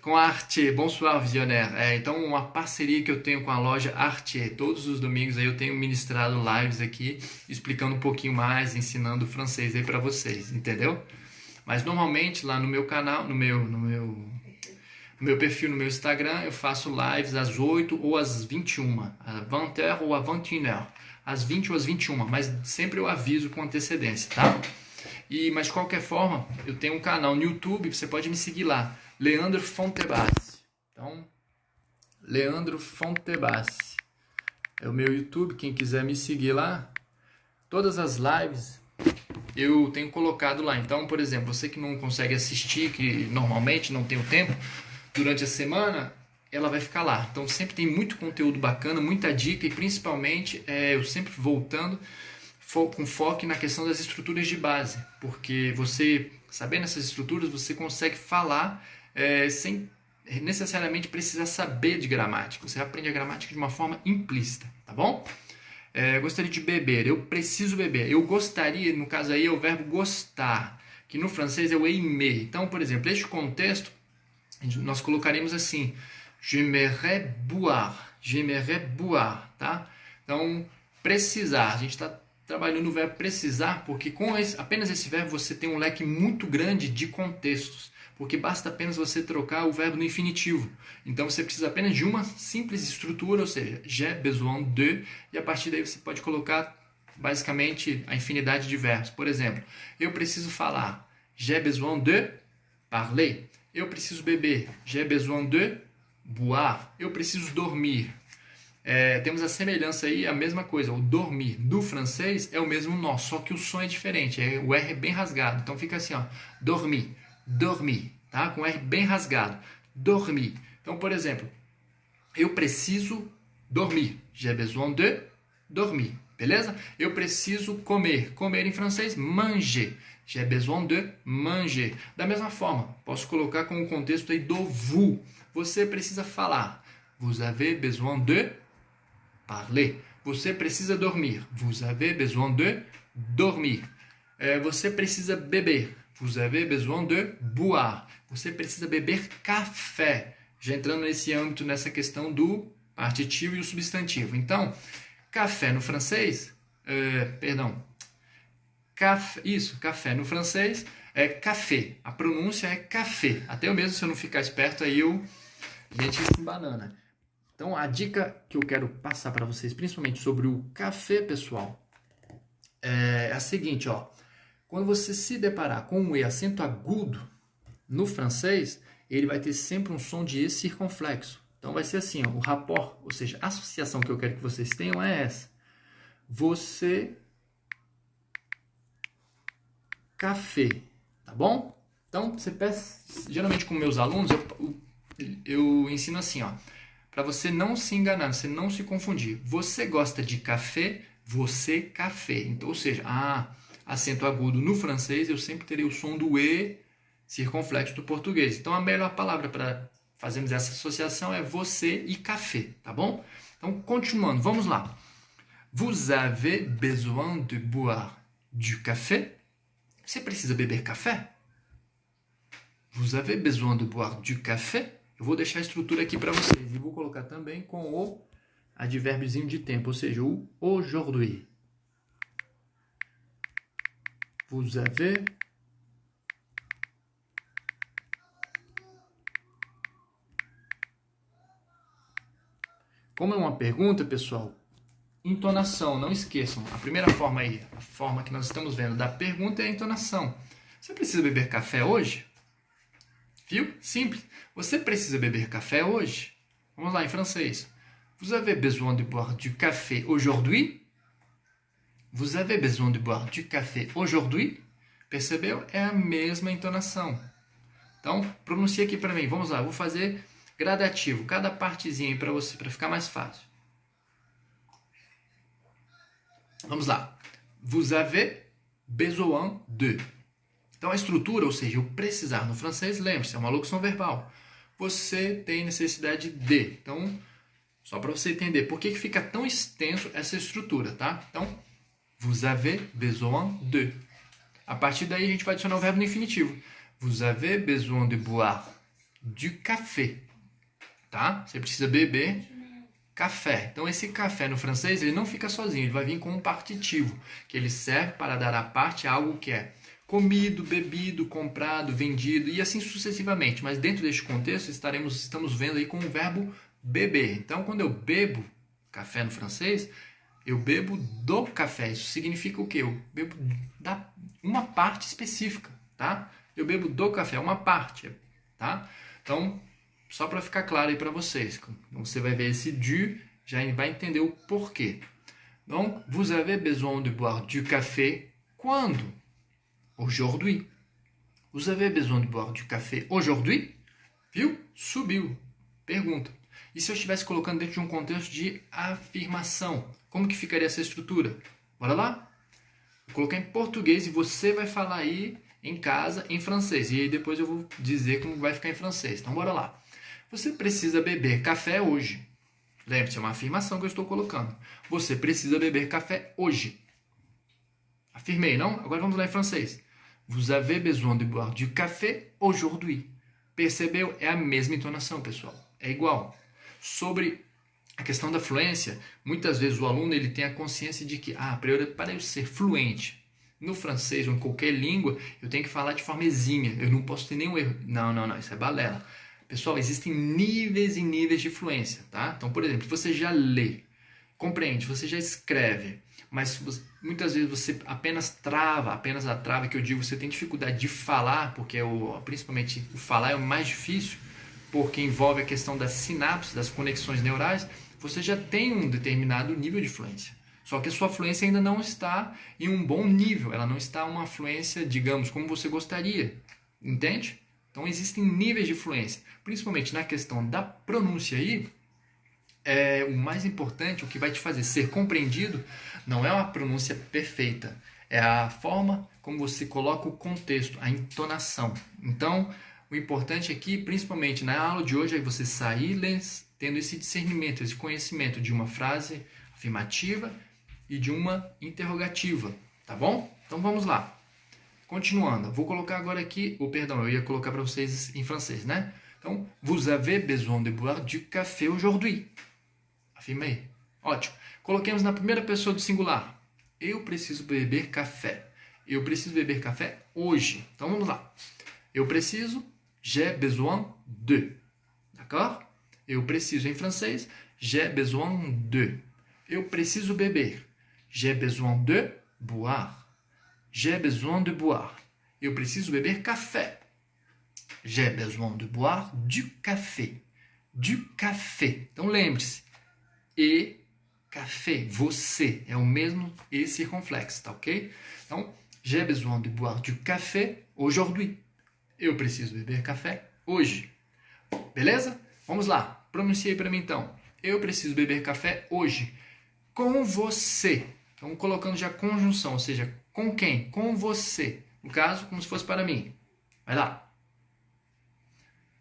com a Artier, bonsoir Visionaire, então uma parceria que eu tenho com a loja Artier, todos os domingos aí eu tenho ministrado lives aqui, explicando um pouquinho mais, ensinando francês aí para vocês, entendeu? Mas normalmente lá no meu canal, no meu perfil, no meu Instagram, eu faço lives às 8 ou às 21, às 20h ou às 21h, às 20 ou às 21, mas sempre eu aviso com antecedência, tá? Mas de qualquer forma, eu tenho um canal no YouTube, você pode me seguir lá, Leandro Fontebassi. Então, Leandro Fontebassi é o meu YouTube, quem quiser me seguir lá, todas as lives eu tenho colocado lá. Então, por exemplo, você que não consegue assistir, que normalmente não tem o tempo durante a semana, ela vai ficar lá. Então sempre tem muito conteúdo bacana, muita dica e principalmente eu sempre voltando com foco na questão das estruturas de base, porque você, sabendo essas estruturas, você consegue falar sem necessariamente precisar saber de gramática. Você aprende a gramática de uma forma implícita, tá bom? Gostaria de beber, eu preciso beber. Eu gostaria, no caso aí é o verbo gostar, que no francês é o aimer. Então, por exemplo, este contexto, nós colocaremos assim, j'aimerais boire, tá? Então, precisar, a gente está trabalhando o verbo precisar, porque com apenas esse verbo você tem um leque muito grande de contextos, porque basta apenas você trocar o verbo no infinitivo. Então você precisa apenas de uma simples estrutura, ou seja, j'ai besoin de, e a partir daí você pode colocar basicamente a infinidade de verbos. Por exemplo, eu preciso falar, j'ai besoin de parler. Eu preciso beber, j'ai besoin de boire. Eu preciso dormir. Temos a semelhança aí, a mesma coisa. O dormir do francês é o mesmo nó, só que o som é diferente. O R é bem rasgado. Então fica assim, ó, dormir, dormir, tá? Com o R bem rasgado. Dormir. Então, por exemplo, eu preciso dormir. J'ai besoin de dormir. Beleza? Eu preciso comer. Comer em francês, manger. J'ai besoin de manger. Da mesma forma, posso colocar como contexto aí do vous. Você precisa falar. Vous avez besoin de parler. Você precisa dormir. Vous avez besoin de dormir. Você precisa beber. Vous avez besoin de boire. Você precisa beber café. Já entrando nesse âmbito, nessa questão do partitivo e o substantivo. Então, café no francês, café no francês é café. A pronúncia é café. Até eu mesmo, se eu não ficar esperto, aí a gente se banana. Então, a dica que eu quero passar para vocês, principalmente sobre o café, pessoal, é a seguinte, ó. Quando você se deparar com um E acento agudo no francês, ele vai ter sempre um som de E circunflexo. Então, vai ser assim, ó, o rapport, ou seja, a associação que eu quero que vocês tenham é essa. Você, café, tá bom? Então, você peça, geralmente com meus alunos, eu ensino assim, ó, para você não se enganar, você não se confundir. Você gosta de café, você café. Então, ou seja, acento agudo no francês, eu sempre terei o som do E circunflexo do português. Então, a melhor palavra para fazermos essa associação é você e café, tá bom? Então, continuando, vamos lá. Vous avez besoin de boire du café? Você precisa beber café? Vous avez besoin de boire du café? Eu vou deixar a estrutura aqui para vocês e vou colocar também com o advérbiozinho de tempo, ou seja, o aujourd'hui. Vous avez Como é uma pergunta, pessoal, entonação, não esqueçam. A primeira forma aí, a forma que nós estamos vendo da pergunta é a entonação. Você precisa beber café hoje? Viu? Simples. Você precisa beber café hoje? Vamos lá, em francês. Vous avez besoin de boire du café aujourd'hui? Vous avez besoin de boire du café aujourd'hui? Percebeu? É a mesma entonação. Então, pronuncia aqui para mim. Vamos lá, vou fazer gradativo, cada partezinha para você, para ficar mais fácil. Vamos lá. Vous avez besoin de. Então, a estrutura, ou seja, o precisar no francês, lembre-se, é uma locução verbal. Você tem necessidade de. Então, só para você entender por que fica tão extenso essa estrutura, tá? Então, vous avez besoin de. A partir daí, a gente vai adicionar o verbo no infinitivo. Vous avez besoin de boire du café. Tá? Você precisa beber café. Então, esse café no francês, ele não fica sozinho. Ele vai vir com um partitivo, que ele serve para dar a parte a algo que é comido, bebido, comprado, vendido e assim sucessivamente. Mas dentro deste contexto, estamos vendo aí com o verbo beber. Então, quando eu bebo café no francês, eu bebo do café. Isso significa o quê? Eu bebo da uma parte específica, tá? Eu bebo do café, uma parte, tá? Então, só para ficar claro aí para vocês. Então, você vai ver esse du, já vai entender o porquê. Donc, vous avez besoin de boire du café quando? Aujourd'hui. Vous avez besoin de boire du café aujourd'hui? Viu? Subiu. Pergunta. E se eu estivesse colocando dentro de um contexto de afirmação, como que ficaria essa estrutura? Bora lá? Vou colocar em português e você vai falar aí em casa em francês. E aí depois eu vou dizer como vai ficar em francês. Então bora lá. Você precisa beber café hoje. Lembre-se, é uma afirmação que eu estou colocando. Você precisa beber café hoje. Afirmei, não? Agora vamos lá em francês. Vous avez besoin de boire du café aujourd'hui. Percebeu? É a mesma entonação, pessoal. É igual. Sobre a questão da fluência, muitas vezes o aluno ele tem a consciência de que, para eu ser fluente no francês ou em qualquer língua, eu tenho que falar de forma exímia. Eu não posso ter nenhum erro. Não, isso é balela. Pessoal, existem níveis e níveis de fluência, tá? Então, por exemplo, você já lê, compreende, você já escreve, mas muitas vezes você apenas a trava que eu digo, você tem dificuldade de falar, porque principalmente o falar é o mais difícil, porque envolve a questão das sinapses, das conexões neurais, você já tem um determinado nível de fluência. Só que a sua fluência ainda não está em um bom nível, ela não está uma fluência, digamos, como você gostaria, entende? Então existem níveis de fluência, principalmente na questão da pronúncia aí, o mais importante, o que vai te fazer ser compreendido, não é uma pronúncia perfeita, é a forma como você coloca o contexto, a entonação. Então, o importante aqui, principalmente na aula de hoje, é você sair tendo esse discernimento, esse conhecimento de uma frase afirmativa e de uma interrogativa, tá bom? Então vamos lá. Continuando, vou colocar agora aqui, eu ia colocar para vocês em francês, né? Então, vous avez besoin de boire du café aujourd'hui. Afirmei. Ótimo. Coloquemos na primeira pessoa do singular. Eu preciso beber café. Eu preciso beber café hoje. Então vamos lá. Eu preciso, j'ai besoin de. D'accord? Eu preciso em francês, j'ai besoin de. Eu preciso beber. J'ai besoin de boire. J'ai besoin de boire. Eu preciso beber café. J'ai besoin de boire du café. Du café. Então lembre-se. E café, você, é o mesmo e circunflexo, tá ok? Então, j'ai besoin de boire du café aujourd'hui. Eu preciso beber café hoje. Beleza? Vamos lá. Pronunciei para mim então. Eu preciso beber café hoje. Com você. Então, colocando já conjunção, ou seja, com quem? Com você. No caso, como se fosse para mim. Vai lá.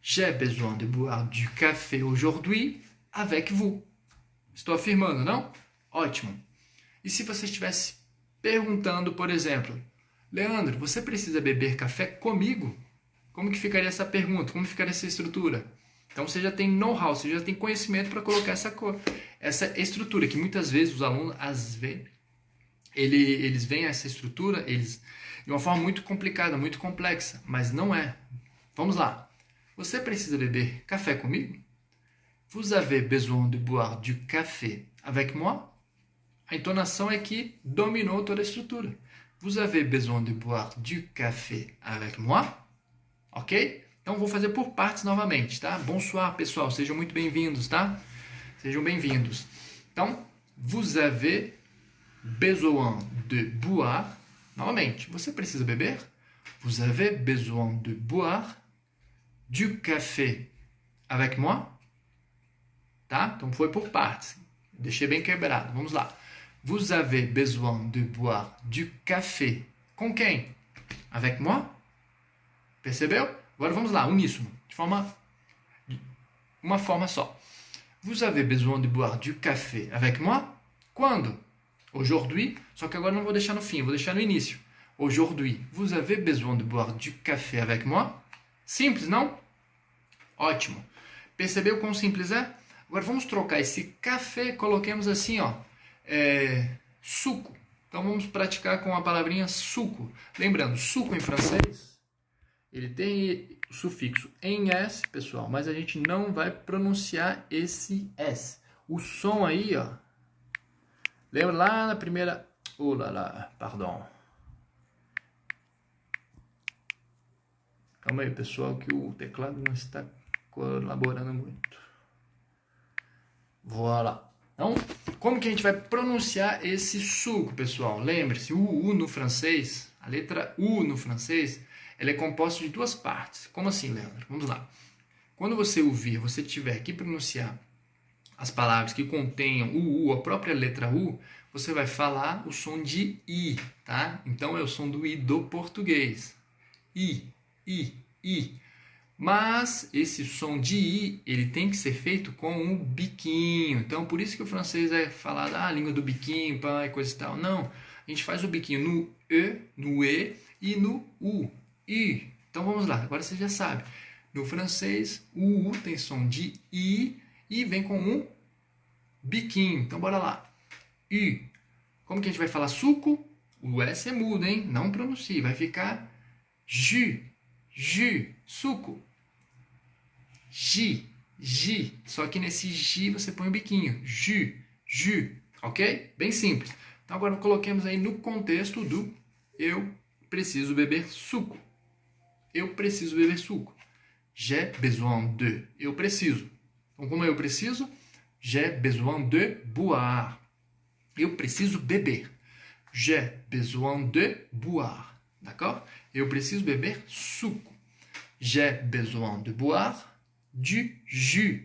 J'ai besoin de boire du café aujourd'hui avec vous. Estou afirmando, não? Ótimo. E se você estivesse perguntando, por exemplo, Leandro, você precisa beber café comigo? Como que ficaria essa pergunta? Como ficaria essa estrutura? Então você já tem know-how, você já tem conhecimento para colocar essa estrutura, que muitas vezes os alunos, eles veem essa estrutura de uma forma muito complicada, muito complexa, mas não é. Vamos lá. Você precisa beber café comigo? Vous avez besoin de boire du café avec moi? A entonação é que dominou toda a estrutura. Vous avez besoin de boire du café avec moi? Ok? Então vou fazer por partes novamente, tá? Bonsoir, pessoal. Sejam muito bem-vindos, tá? Sejam bem-vindos. Então, vous avez besoin de boire. Novamente, você precisa beber? Vous avez besoin de boire du café avec moi? Tá? Então foi por partes. Deixei bem quebrado. Vamos lá. Vous avez besoin de boire du café. Com quem? Avec moi? Percebeu? Agora vamos lá, uníssono. Uma forma só. Vous avez besoin de boire du café avec moi? Quando? Aujourd'hui. Só que agora não vou deixar no fim, vou deixar no início. Aujourd'hui. Vous avez besoin de boire du café avec moi? Simples, não? Ótimo. Percebeu quão simples é? Agora vamos trocar esse café, coloquemos assim, ó, suco. Então vamos praticar com a palavrinha suco. Lembrando, suco em francês, ele tem o sufixo em S, pessoal, mas a gente não vai pronunciar esse S. O som aí, ó, lembra lá na primeira... Oh lá lá, pardon. Calma aí, pessoal, que o teclado não está colaborando muito. Voilà. Então, como que a gente vai pronunciar esse suco, pessoal? Lembre-se, o U no francês, a letra U no francês, ela é composta de duas partes. Como assim, Leandro? Vamos lá. Quando você ouvir, você tiver que pronunciar as palavras que contenham o U, a própria letra U, você vai falar o som de I, tá? Então é o som do I do português. I, I, I. Mas esse som de I, ele tem que ser feito com um biquinho. Então, por isso que o francês é falado, a língua do biquinho, pai, coisa e tal. Não, a gente faz o biquinho no E e no U. I. Então, vamos lá, agora você já sabe. No francês, o U tem som de I e vem com um biquinho. Então, bora lá. I. Como que a gente vai falar suco? O S é mudo, hein? Não pronuncie. Vai ficar jus, jus, suco. J. Só que nesse J você põe o biquinho. Jus, jus. Ok? Bem simples. Então, agora coloquemos aí no contexto do eu preciso beber suco. Eu preciso beber suco. J'ai besoin de. Eu preciso. Então, como eu preciso? J'ai besoin de boire. Eu preciso beber. J'ai besoin de boire. D'accord? Eu preciso beber suco. J'ai besoin de boire du jus.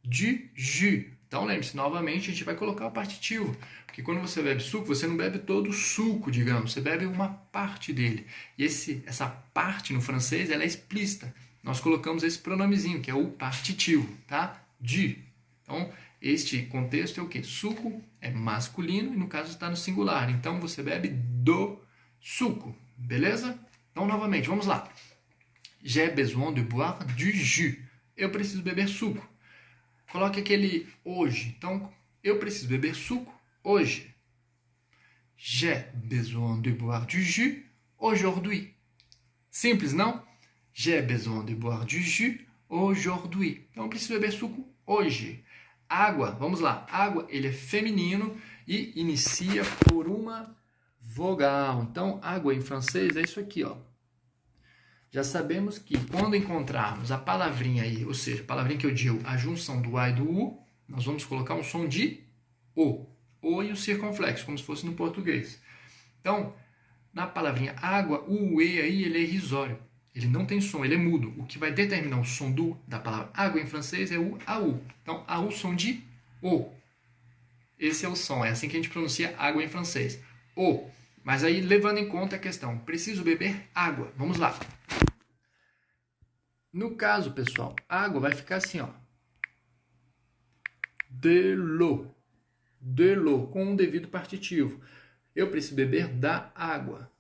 Du jus. Então, lembre-se, novamente, a gente vai colocar o partitivo. Porque quando você bebe suco, você não bebe todo o suco, digamos. Você bebe uma parte dele. E essa parte, no francês, ela é explícita. Nós colocamos esse pronomezinho, que é o partitivo, tá? Du. Então, este contexto é o quê? Suco é masculino e, no caso, está no singular. Então, você bebe do suco. Beleza? Então, novamente, vamos lá. J'ai besoin de boire du jus. Eu preciso beber suco. Coloque aquele hoje. Então, eu preciso beber suco hoje. J'ai besoin de boire du jus aujourd'hui. Simples, não? J'ai besoin de boire du jus aujourd'hui. Então, eu preciso beber suco hoje. Água, vamos lá. Água, ele é feminino e inicia por uma vogal. Então, água em francês é isso aqui, ó. Já sabemos que quando encontrarmos a palavrinha aí, ou seja, a palavrinha que eu digo, a junção do A e do U, nós vamos colocar um som de O. O e o circunflexo, como se fosse no português. Então, na palavrinha água, o E aí, ele é irrisório. Ele não tem som, ele é mudo. O que vai determinar o som da palavra água em francês é o AU. Então, AU, som de O. Esse é o som, é assim que a gente pronuncia água em francês. O. Mas aí, levando em conta a questão, preciso beber água. Vamos lá. No caso, pessoal, água vai ficar assim, ó. De l'eau. De l'eau, com um devido partitivo. Eu preciso beber da água.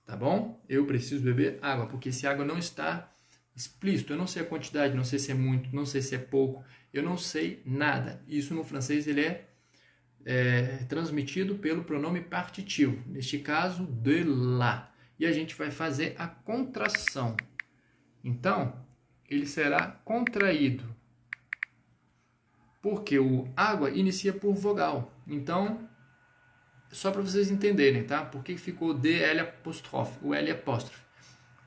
Tá bom? Eu preciso beber água, porque esse água não está explícito. Eu não sei a quantidade, não sei se é muito, não sei se é pouco. Eu não sei nada. Isso no francês ele é transmitido pelo pronome partitivo. Neste caso, de la. E a gente vai fazer a contração. Então, ele será contraído. Porque o água inicia por vogal. Então, só para vocês entenderem, tá? Por que ficou de L apóstrofe, o L apóstrofe.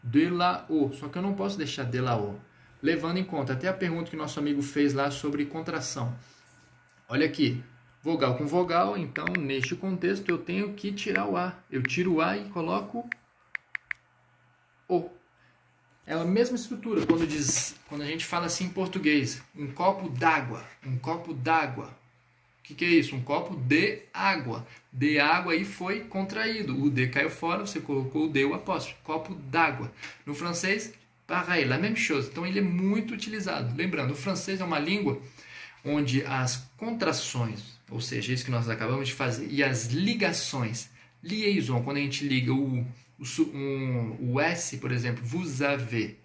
De la o. Só que eu não posso deixar de la o. Levando em conta até a pergunta que nosso amigo fez lá sobre contração. Olha aqui. Vogal com vogal, então, neste contexto, eu tenho que tirar o A. Eu tiro o A e coloco O. É a mesma estrutura quando a gente fala assim em português. Um copo d'água. Um copo d'água. O que é isso? Um copo de água. De água aí foi contraído. O D caiu fora, você colocou o D, o apóstrofe. Copo d'água. No francês, pareil, la même chose. Então ele é muito utilizado. Lembrando, o francês é uma língua onde as contrações, ou seja, isso que nós acabamos de fazer, e as ligações, liaison, quando a gente liga o S, por exemplo, vous avez,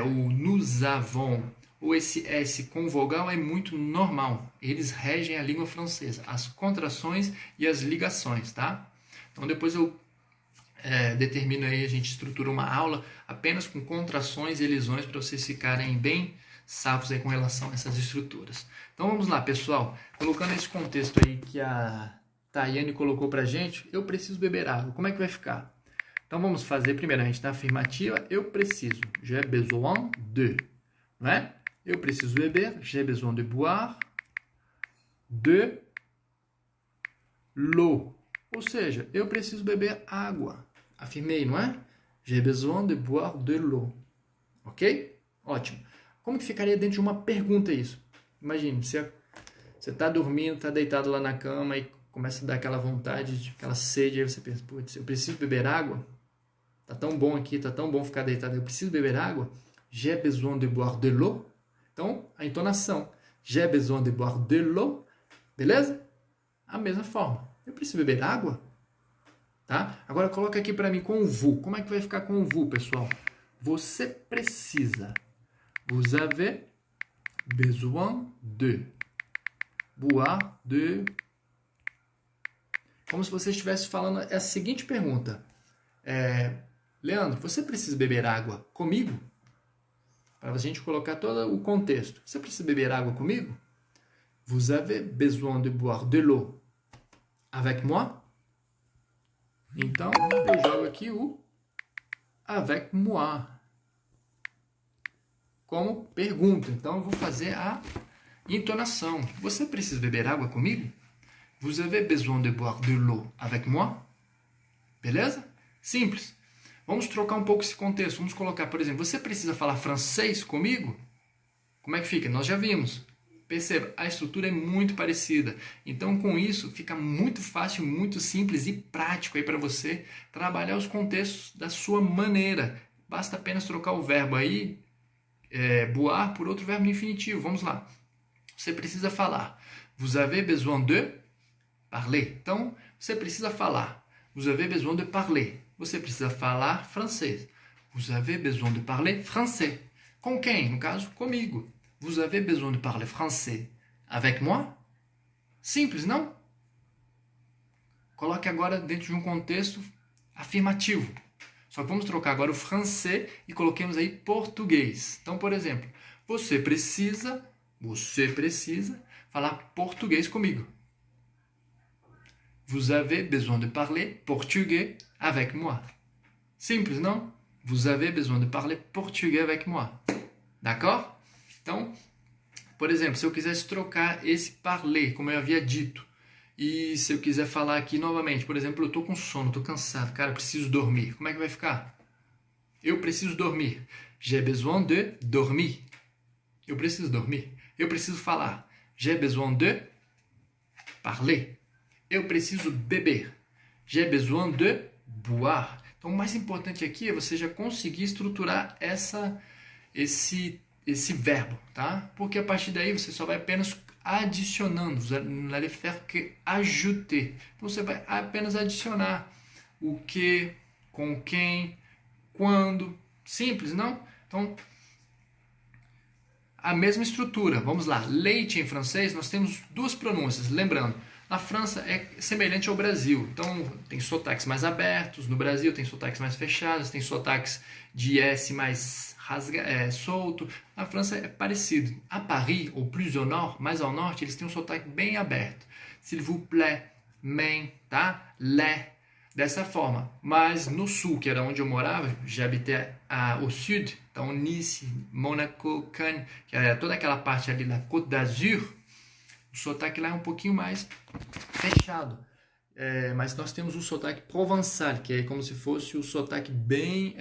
o nous avons, ou esse S com vogal é muito normal. Eles regem a língua francesa, as contrações e as ligações, tá? Então depois eu determino aí, a gente estrutura uma aula apenas com contrações e lisões para vocês ficarem bem safos aí com relação a essas estruturas. Então vamos lá, pessoal. Colocando esse contexto aí que a Tayane colocou pra gente, eu preciso beber água. Como é que vai ficar? Então vamos fazer primeiramente na afirmativa, eu preciso. J'ai besoin de. Não é? Eu preciso beber. J'ai besoin de boire de l'eau. Ou seja, eu preciso beber água. Afirmei, não é? J'ai besoin de boire de l'eau. Ok? Ótimo. Como que ficaria dentro de uma pergunta isso? Imagine, Você está dormindo, está deitado lá na cama e começa a dar aquela vontade, aquela sede, aí você pensa, putz, eu preciso beber água? Tá tão bom aqui, tá tão bom ficar deitado, eu preciso beber água? J'ai besoin de boire de l'eau. Então, a entonação. J'ai besoin de boire de l'eau. Beleza? A mesma forma. Eu preciso beber água? Tá? Agora coloca aqui para mim com o vous. Como é que vai ficar com o vous, pessoal? Você precisa. Vous avez besoin de boire de... Como se você estivesse falando a seguinte pergunta. Leandro, você precisa beber água comigo? Para a gente colocar todo o contexto. Você precisa beber água comigo? Vous avez besoin de boire de l'eau avec moi? Então, eu jogo aqui o avec moi como pergunta. Então, eu vou fazer a entonação. Você precisa beber água comigo? Vous avez besoin de boire de l'eau avec moi? Beleza? Simples. Vamos trocar um pouco esse contexto. Vamos colocar, por exemplo, você precisa falar francês comigo? Como é que fica? Nós já vimos. Perceba, a estrutura é muito parecida. Então, com isso, fica muito fácil, muito simples e prático aí para você trabalhar os contextos da sua maneira. Basta apenas trocar o verbo aí, boire, por outro verbo no infinitivo. Vamos lá. Você precisa falar. Vous avez besoin de parler. Então, você precisa falar. Vous avez besoin de parler. Você precisa falar francês. Vous avez besoin de parler français. Com quem? No caso, comigo. Vous avez besoin de parler français avec moi? Simples, não? Coloque agora dentro de um contexto afirmativo. Só que vamos trocar agora o francês e coloquemos aí português. Então, por exemplo, você precisa falar português comigo. Vous avez besoin de parler portugais avec moi. Simples, não? Vous avez besoin de parler portugais avec moi. D'accord? Então, por exemplo, se eu quisesse trocar esse parler, como eu havia dito, e se eu quiser falar aqui novamente, por exemplo, eu estou com sono, estou cansado, cara, preciso dormir. Como é que vai ficar? Eu preciso dormir. J'ai besoin de dormir. Eu preciso dormir. Eu preciso falar. J'ai besoin de parler. Eu preciso beber. J'ai besoin de boire. Então, o mais importante aqui é você já conseguir estruturar esse verbo, tá? Porque a partir daí você só vai apenas adicionando. Vous n'allez faire que ajouter. Então, você vai apenas adicionar o que, com quem, quando. Simples, não? Então, a mesma estrutura. Vamos lá. Leite em francês, nós temos duas pronúncias. Lembrando, na França é semelhante ao Brasil. Então, tem sotaques mais abertos. No Brasil, tem sotaques mais fechados. Tem sotaques de S mais solto. Na França é parecido. A Paris, ou plus au nord, mais ao norte, eles têm um sotaque bem aberto. S'il vous plaît, main, tá? Lait. Dessa forma. Mas no sul, que era onde eu morava, já habitei au sud, então Nice, Monaco, Cannes, que era toda aquela parte ali da Côte d'Azur, o sotaque lá é um pouquinho mais fechado. Mas nós temos o sotaque provençal, que é como se fosse o sotaque bem...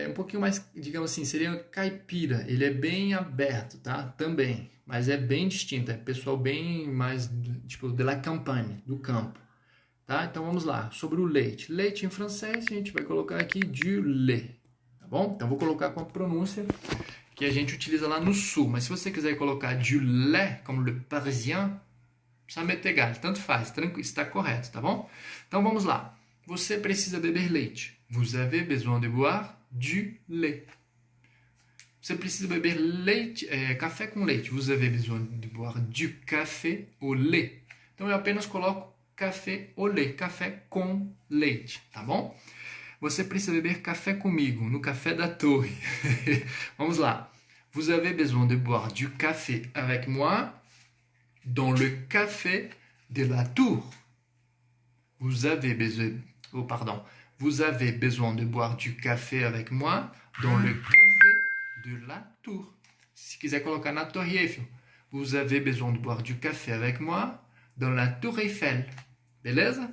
um pouquinho mais, digamos assim, seria caipira. Ele é bem aberto, tá? Também. Mas é bem distinto. É pessoal bem mais, tipo, de la campagne, do campo. Tá? Então vamos lá. Sobre o leite. Leite em francês, a gente vai colocar aqui du lait. Tá bom? Então vou colocar com a pronúncia que a gente utiliza lá no sul. Mas se você quiser colocar du lait, como le parisien, ça m'est égal. Tanto faz. Tranquilo, está correto, tá bom? Então vamos lá. Você precisa beber leite. Vous avez besoin de boire du lait. Você precisa beber leite, café com leite. Vous avez besoin de boire du café au lait. Então eu apenas coloco café au lait, café com leite, tá bom? Você precisa beber café comigo, no café da torre. Vamos lá. Vous avez besoin de boire du café avec moi dans le café de la tour. Vous avez besoin de boire du café avec moi dans le café de la tour. Se quiser colocar na Torre Eiffel. Vous avez besoin de boire du café avec moi dans la Tour Eiffel. Beleza?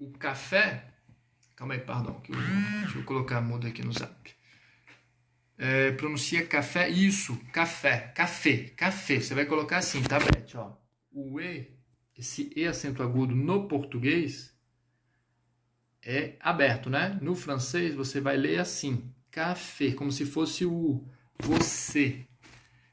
O café... Calma aí, pardon. Deixa eu colocar mudo aqui no zap. pronuncia café, isso, café, café, café. Você vai colocar assim, tá, Beth? Ó, o E, esse E acento agudo no português é aberto, né? No francês você vai ler assim, café, como se fosse o você.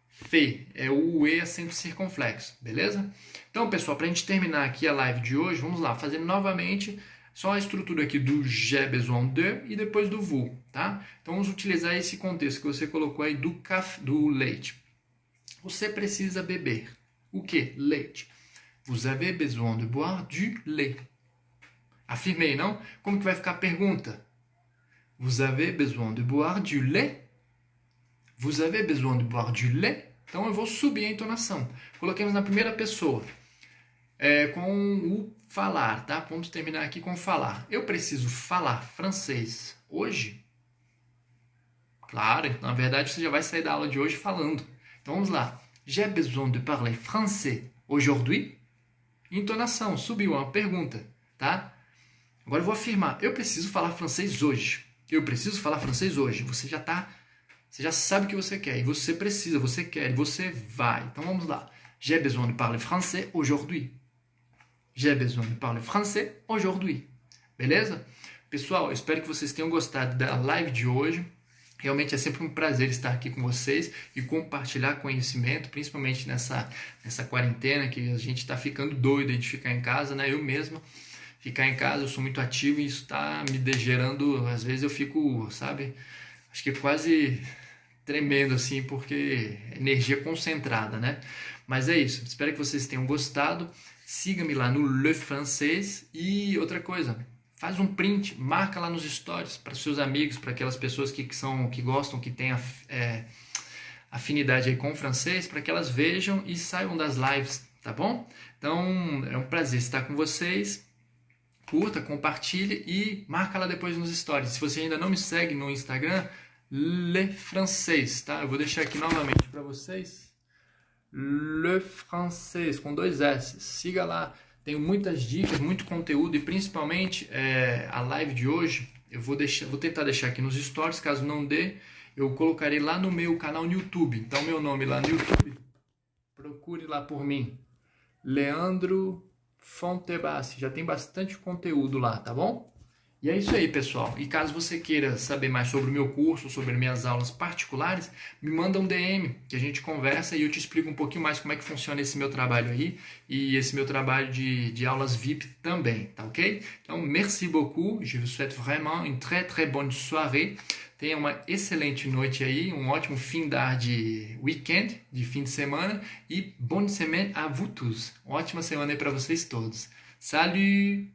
Fê, é o E acento circunflexo, beleza? Então, pessoal, para a gente terminar aqui a live de hoje, vamos lá, fazer novamente só a estrutura aqui do j'ai besoin de e depois do vous, tá? Então, vamos utilizar esse contexto que você colocou aí do leite. Você precisa beber. O que? Leite. Vous avez besoin de boire du lait. Afirmei, não? Como que vai ficar a pergunta? Vous avez besoin de boire du lait? Vous avez besoin de boire du lait? Então eu vou subir a entonação. Coloquemos na primeira pessoa. Com o falar, tá? Vamos terminar aqui com falar. Eu preciso falar francês hoje? Claro, na verdade você já vai sair da aula de hoje falando. Então vamos lá. J'ai besoin de parler français aujourd'hui? Entonação, subiu, é uma pergunta, tá? Agora eu vou afirmar. Eu preciso falar francês hoje. Eu preciso falar francês hoje. Você já sabe o que você quer. E você precisa, você quer, e você vai. Então vamos lá. J'ai besoin de parler français aujourd'hui. J'ai besoin de parler français aujourd'hui. Beleza? Pessoal, eu espero que vocês tenham gostado da live de hoje. Realmente é sempre um prazer estar aqui com vocês e compartilhar conhecimento, principalmente nessa quarentena que a gente está ficando doido de ficar em casa, né? Eu mesmo ficar em casa, eu sou muito ativo e isso está me gerando, às vezes eu fico, sabe, acho que quase tremendo assim, porque energia concentrada, né? Mas é isso, espero que vocês tenham gostado. Siga-me lá no Le Francês e outra coisa, faz um print, marca lá nos stories para seus amigos, para aquelas pessoas que gostam, que têm afinidade aí com o francês, para que elas vejam e saibam das lives, tá bom? Então, é um prazer estar com vocês. Curta, compartilhe e marca lá depois nos stories. Se você ainda não me segue no Instagram, Le Francês, tá? Eu vou deixar aqui novamente para vocês. Le Francês, com 2 S. Siga lá. Tenho muitas dicas, muito conteúdo e principalmente a live de hoje eu vou tentar deixar aqui nos stories, caso não dê, eu colocarei lá no meu canal no YouTube. Então meu nome lá no YouTube, procure lá por mim, Leandro Fontebassi, já tem bastante conteúdo lá, tá bom? E é isso aí, pessoal. E caso você queira saber mais sobre o meu curso, sobre minhas aulas particulares, me manda um DM que a gente conversa e eu te explico um pouquinho mais como é que funciona esse meu trabalho aí e esse meu trabalho de aulas VIP também, tá ok? Então, merci beaucoup. Je vous souhaite vraiment une très très bonne soirée. Tenha uma excelente noite aí, um ótimo fim de weekend, de fim de semana e bonne semaine à vous tous. Uma ótima semana aí para vocês todos. Salut!